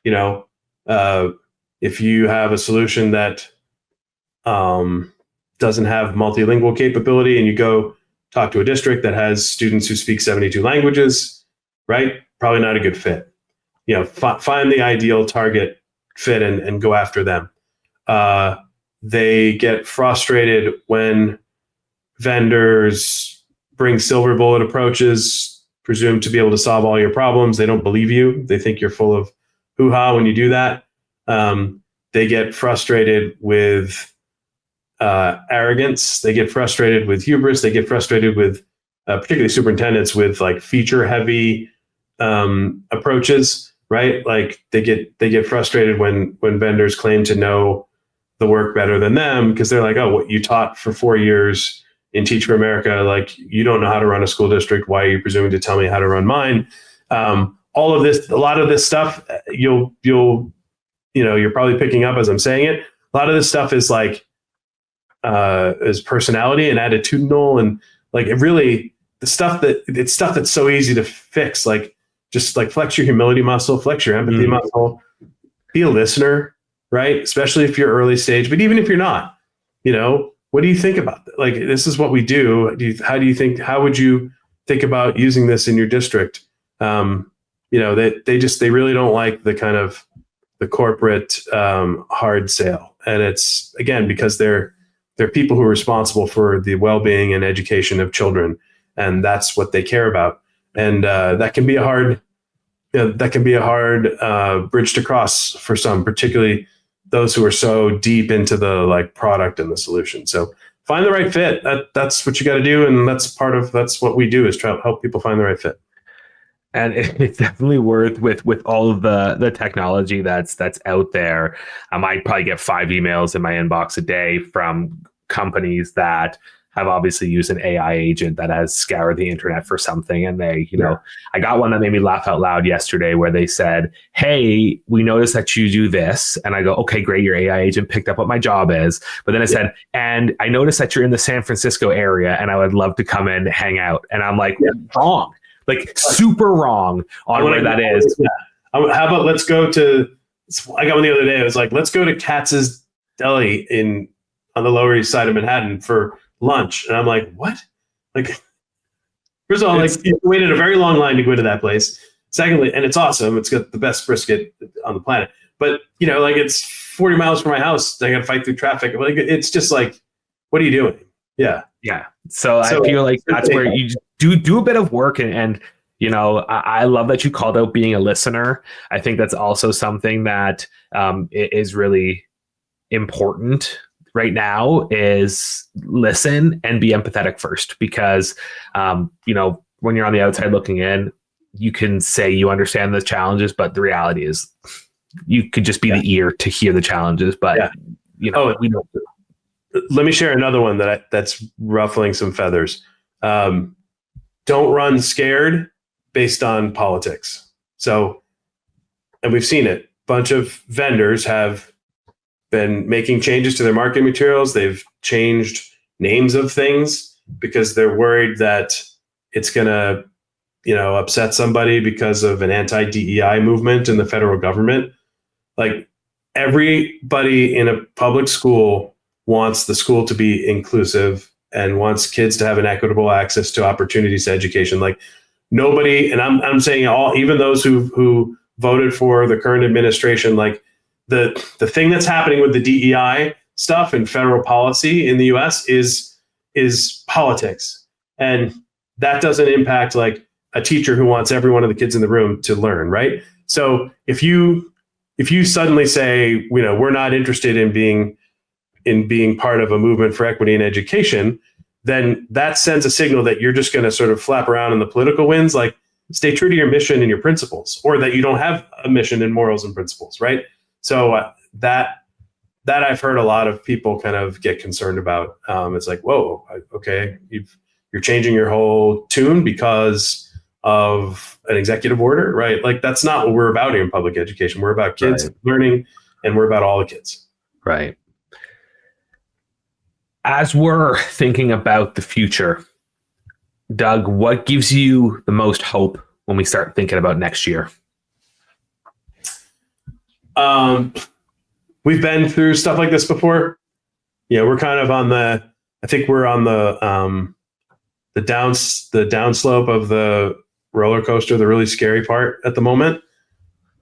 If you have a solution that doesn't have multilingual capability, and you go talk to a district that has students who speak 72 languages, right? Probably not a good fit. Find the ideal target fit and go after them. They get frustrated when vendors bring silver bullet approaches, presumed to be able to solve all your problems. They don't believe you. They think you're full of hoo-ha when you do that. They get frustrated with arrogance. They get frustrated with hubris. They get frustrated with, particularly superintendents, with like feature-heavy approaches, right? Like they get frustrated when vendors claim to know the work better than them, because they're like, oh, what you taught for 4 years in Teach for America, like you don't know how to run a school district. Why are you presuming to tell me how to run mine? All of this, a lot of this stuff, you're probably picking up as I'm saying it. A lot of this stuff is like is personality and attitudinal, and like it really it's stuff that's so easy to fix. Like just like flex your humility muscle, flex your empathy muscle, be a listener, right? Especially if you're early stage, but even if you're not, what do you think about that? Like, this is what we do. How would you think about using this in your district? They really don't like the kind of the corporate hard sale. And it's, again, because they're people who are responsible for the well-being and education of children. And that's what they care about. And that can be a hard bridge to cross for some, particularly those who are so deep into the like product and the solution. So find the right fit. That's what you got to do. And that's what we do, is try to help people find the right fit. And it's definitely worth with all of the technology that's out there. I might probably get 5 emails in my inbox a day from companies that have obviously used an AI agent that has scoured the internet for something. And they, I got one that made me laugh out loud yesterday where they said, hey, we noticed that you do this. And I go, okay, great. Your AI agent picked up what my job is. But then it said, and I noticed that you're in the San Francisco area and I would love to come and hang out. And I'm like, wrong, like super wrong on where that is. Yeah. How about let's go to, I got one the other day. It was like, let's go to Katz's Deli on the Lower East Side of Manhattan for lunch. And I'm like, what? Like, first of all, you waited a very long line to go into that place. Secondly, and it's awesome. It's got the best brisket on the planet. But, it's 40 miles from my house. I got to fight through traffic. Like, it's just like, what are you doing? Yeah. Yeah. So I feel like that's where you do a bit of work and I love that you called out being a listener. I think that's also something that is really important right now is listen and be empathetic first, because, when you're on the outside looking in, you can say you understand the challenges, but the reality is you could just be the ear to hear the challenges. But, we don't. Let me share another one that's ruffling some feathers. Don't run scared based on politics. So, and we've seen it. Bunch of vendors have been making changes to their marketing materials. They've changed names of things because they're worried that it's going to, upset somebody because of an anti-DEI movement in the federal government. Like, everybody in a public school wants the school to be inclusive and wants kids to have an equitable access to opportunities to education. Like, nobody, and I'm saying even those who voted for the current administration, like the thing that's happening with the DEI stuff and federal policy in the US is politics. And that doesn't impact like a teacher who wants every one of the kids in the room to learn, right? So if you suddenly say, we're not interested in being part of a movement for equity in education, then that sends a signal that you're just going to sort of flap around in the political winds. Like, stay true to your mission and your principles, or that you don't have a mission and morals and principles, right? So that I've heard a lot of people kind of get concerned about. It's like, whoa, okay, you're changing your whole tune because of an executive order, right? Like, that's not what we're about here in public education. We're about kids learning, and we're about all the kids. Right. As we're thinking about the future, Doug, what gives you the most hope when we start thinking about next year? We've been through stuff like this before. Yeah, we're kind of I think we're on the downslope of the roller coaster, the really scary part at the moment,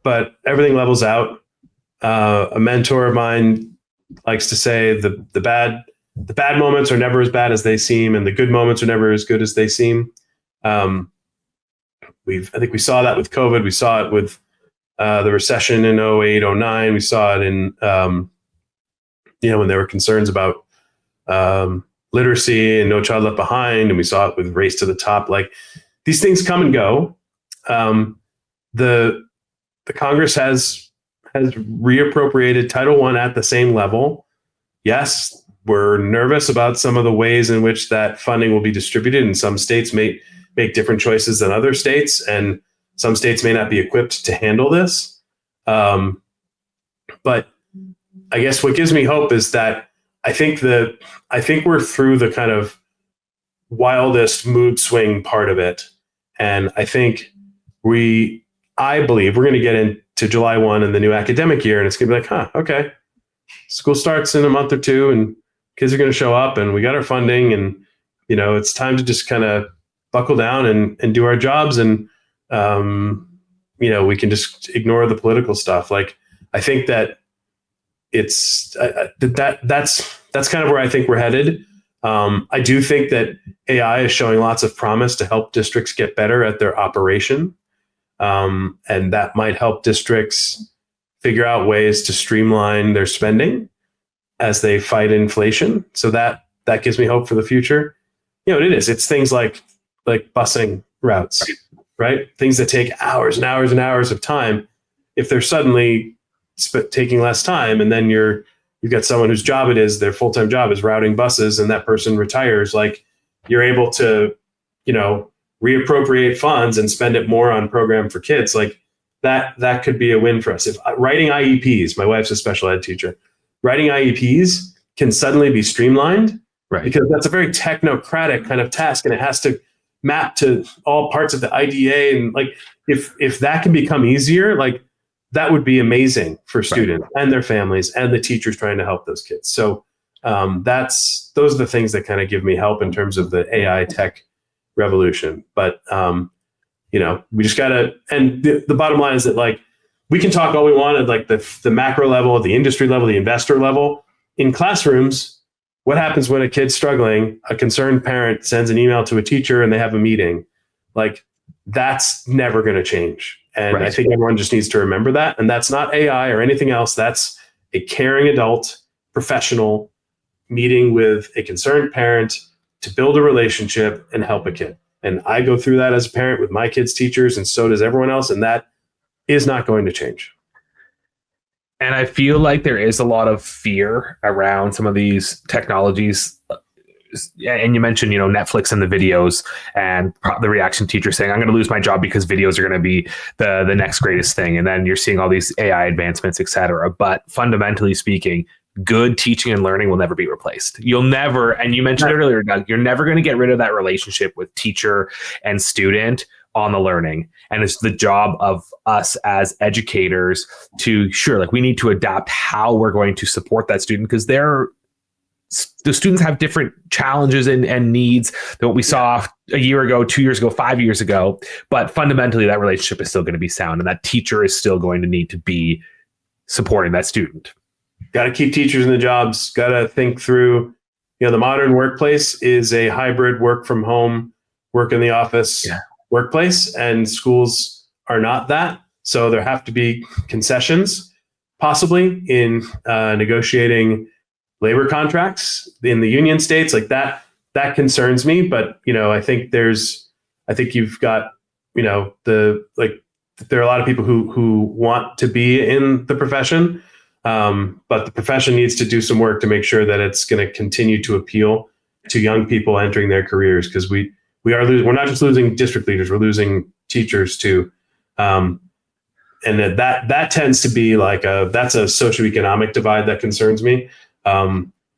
but everything levels out. A mentor of mine likes to say the bad moments are never as bad as they seem, and the good moments are never as good as they seem. I think we saw that with COVID. We saw it with the recession in 08, 09. We saw it in, when there were concerns about literacy and No Child Left Behind, and we saw it with Race to the Top. Like, these things come and go. The Congress has reappropriated Title I at the same level. Yes, we're nervous about some of the ways in which that funding will be distributed, and some states may make different choices than other states, and some states may not be equipped to handle this. But I guess what gives me hope is that I think we're through the kind of wildest mood swing part of it. And I think I believe we're going to get into July 1 in the new academic year, and it's going to be like, okay, school starts in a month or two, and kids are going to show up, and we got our funding, and, it's time to just kind of buckle down and do our jobs. And, we can just ignore the political stuff. Like, I think that that's kind of where I think we're headed. I do think that AI is showing lots of promise to help districts get better at their operation. And that might help districts figure out ways to streamline their spending as they fight inflation. So that gives me hope for the future. It's things like busing routes, right? Things that take hours and hours and hours of time. If they're suddenly taking less time, and then you're you've got someone whose job it is, their full-time job is routing buses, and that person retires, like you're able to, reappropriate funds and spend it more on program for kids. Like that could be a win for us. If writing IEPs, my wife's a special ed teacher, writing IEPs can suddenly be streamlined, Right. because that's a very technocratic kind of task, and it has to map to all parts of the IDA. And like, if that can become easier, like that would be amazing for students and their families and the teachers trying to help those kids. So those are the things that kind of give me help in terms of the AI tech revolution. But we just gotta, and the bottom line is that like we can talk all we want at like the macro level, the industry level, the investor level. In classrooms, what happens when a kid's struggling? A concerned parent sends an email to a teacher and they have a meeting. Like that's never going to change. And I think everyone just needs to remember that. And that's not AI or anything else. That's a caring adult professional meeting with a concerned parent to build a relationship and help a kid. And I go through that as a parent with my kids' teachers, and so does everyone else. And that is not going to change. And I feel like there is a lot of fear around some of these technologies. And you mentioned, Netflix and the videos, and the reaction teacher saying, I'm going to lose my job because videos are going to be the next greatest thing. And then you're seeing all these AI advancements, et cetera. But fundamentally speaking, good teaching and learning will never be replaced. You'll never, and you mentioned it earlier, Doug, you're never going to get rid of that relationship with teacher and student on the learning. And it's the job of us as educators to, we need to adapt how we're going to support that student, because the students have different challenges and needs than what we saw a year ago, 2 years ago, 5 years ago. But fundamentally, that relationship is still going to be sound, and that teacher is still going to need to be supporting that student. Got to keep teachers in the jobs. Got to think through, the modern workplace is a hybrid work from home, work in the office workplace, and schools are not that. So there have to be concessions, possibly in negotiating labor contracts in the union states. Like that concerns me. But I think you've got there are a lot of people who want to be in the profession. But the profession needs to do some work to make sure that it's going to continue to appeal to young people entering their careers, because we're not just losing district leaders, we're losing teachers too. And that tends to be that's a socioeconomic divide that concerns me.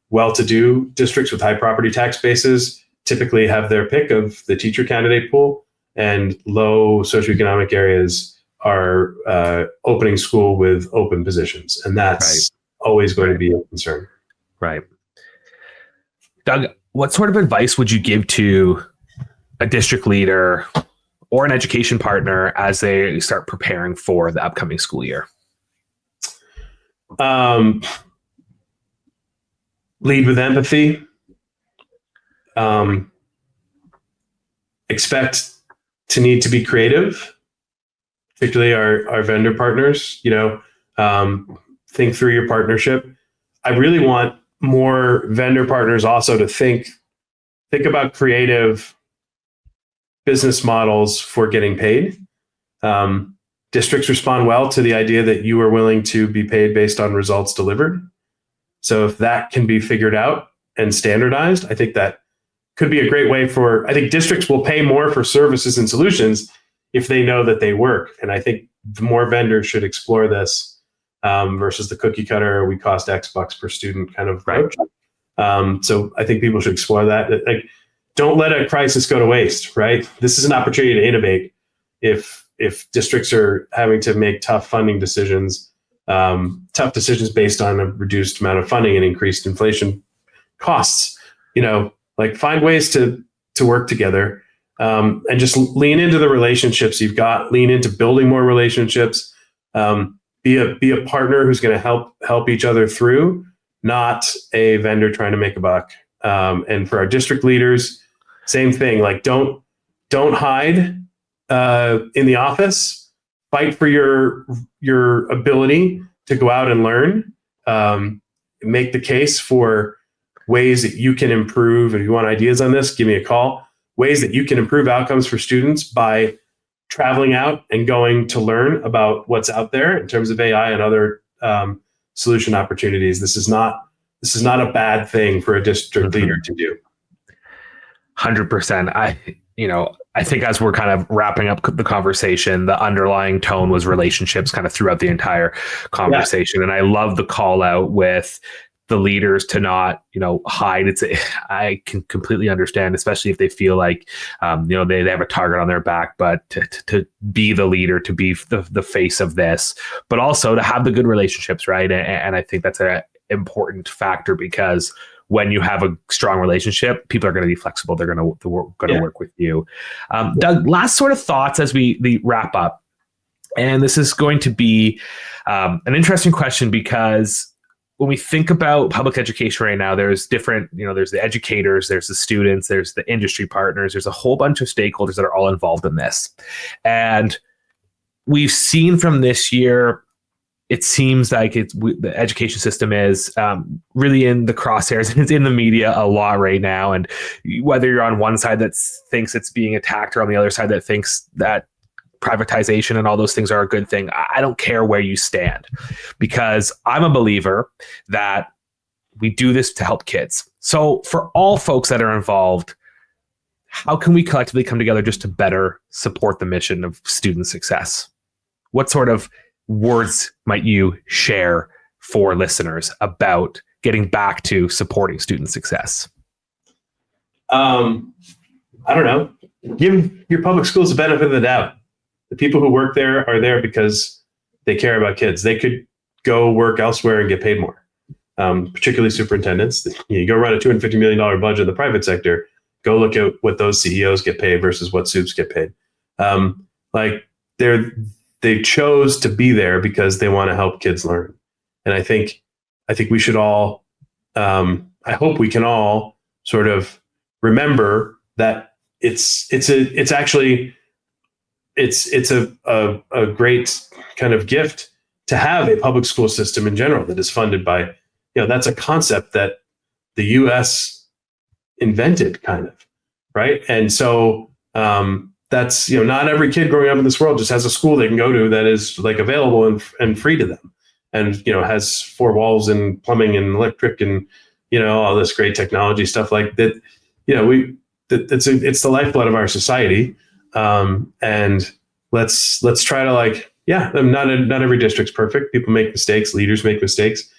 Well-to-do districts with high property tax bases typically have their pick of the teacher candidate pool, and low socioeconomic areas are opening school with open positions. And that's always going to be a concern. Right. Doug, what sort of advice would you give to a district leader or an education partner as they start preparing for the upcoming school year? Lead with empathy. Expect to need to be creative, particularly our vendor partners. Think through your partnership. I really want more vendor partners also to think about creative business models for getting paid. Districts respond well to the idea that you are willing to be paid based on results delivered. So if that can be figured out and standardized, I think that could be a great way I think districts will pay more for services and solutions if they know that they work. And I think the more vendors should explore this versus the cookie cutter, we cost X bucks per student kind of approach. So I think people should explore that. Like, don't let a crisis go to waste, right? This is an opportunity to innovate. If districts are having to make tough funding decisions, tough decisions based on a reduced amount of funding and increased inflation costs, find ways to work together, and just lean into the relationships you've got, lean into building more relationships, be a partner who's going to help each other through, not a vendor trying to make a buck. And for our district leaders, same thing. Like, don't hide in the office. Fight for your ability to go out and learn. Make the case for ways that you can improve. If you want ideas on this, give me a call. Ways that you can improve outcomes for students by traveling out and going to learn about what's out there in terms of AI and other solution opportunities. This is not a bad thing for a district leader to do. 100%. I think as we're kind of wrapping up the conversation, the underlying tone was relationships kind of throughout the entire conversation. Yeah. And I love the call out with the leaders to not, hide. I can completely understand, especially if they feel like, they have a target on their back, but to be the leader, to be the face of this, but also to have the good relationships, right? And I think that's an important factor, because when you have a strong relationship, people are going to be flexible. They're going to work with you. Doug, last sort of thoughts as we wrap up. And this is going to be an interesting question, because when we think about public education right now, there's different, there's the educators, there's the students, there's the industry partners, there's a whole bunch of stakeholders that are all involved in this. And we've seen from this year, it seems like the education system is really in the crosshairs, and it's in the media a lot right now. And whether you're on one side that thinks it's being attacked, or on the other side that thinks that privatization and all those things are a good thing, I don't care where you stand, because I'm a believer that we do this to help kids. So for all folks that are involved, how can we collectively come together just to better support the mission of student success? What sort of words might you share for listeners about getting back to supporting student success? I don't know. Give your public schools the benefit of the doubt. The people who work there are there because they care about kids. They could go work elsewhere and get paid more, particularly superintendents. You go run a $250 million budget in the private sector, go look at what those CEOs get paid versus what soups get paid. They chose to be there because they want to help kids learn. And I think we should all, I hope we can all sort of remember that it's a great kind of gift to have a public school system in general that is funded by, that's a concept that the US invented, kind of, right? And so that's, not every kid growing up in this world just has a school they can go to that is like available and free to them, and has 4 walls and plumbing and electric and all this great technology stuff like that. It's the lifeblood of our society. And let's try to not every district's perfect. People make mistakes, leaders make mistakes,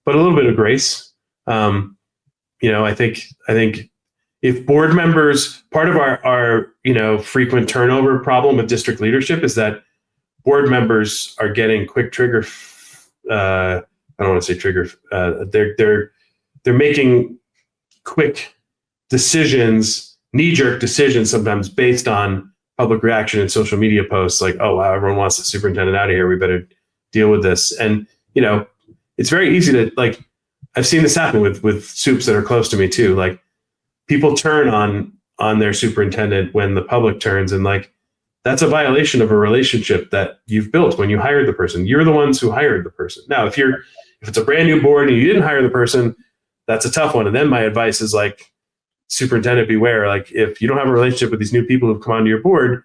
but a little bit of grace. I think if board members, part of our frequent turnover problem with district leadership is that board members are getting quick trigger. I don't want to say trigger. They're making quick decisions, knee-jerk decisions sometimes based on public reaction and social media posts, like, oh, wow, everyone wants the superintendent out of here, we better deal with this. And it's very easy to, I've seen this happen with soups that are close to me too. Like, people turn on their superintendent when the public turns, and that's a violation of a relationship that you've built when you hired the person. You're the ones who hired the person. Now, if it's a brand new board and you didn't hire the person, that's a tough one. And then my advice is superintendent, beware. If you don't have a relationship with these new people who've come onto your board,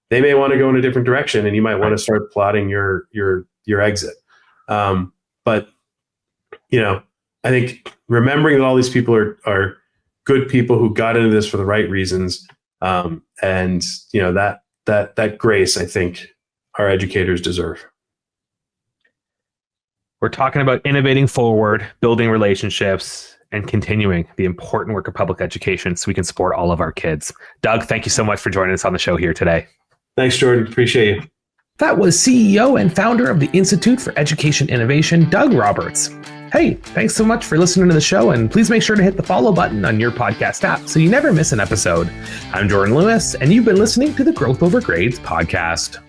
they may want to go in a different direction, and you might want to start plotting your exit. But I think remembering that all these people are good people who got into this for the right reasons, and that grace, I think our educators deserve. We're talking about innovating forward, building relationships, and continuing the important work of public education so we can support all of our kids. Doug, thank you so much for joining us on the show here today. Thanks, Jordan. Appreciate you. That was CEO and founder of the Institute for Education Innovation, Doug Roberts. Hey, thanks so much for listening to the show, and please make sure to hit the follow button on your podcast app so you never miss an episode. I'm Jordan Lewis, and you've been listening to the Growth Over Grades podcast.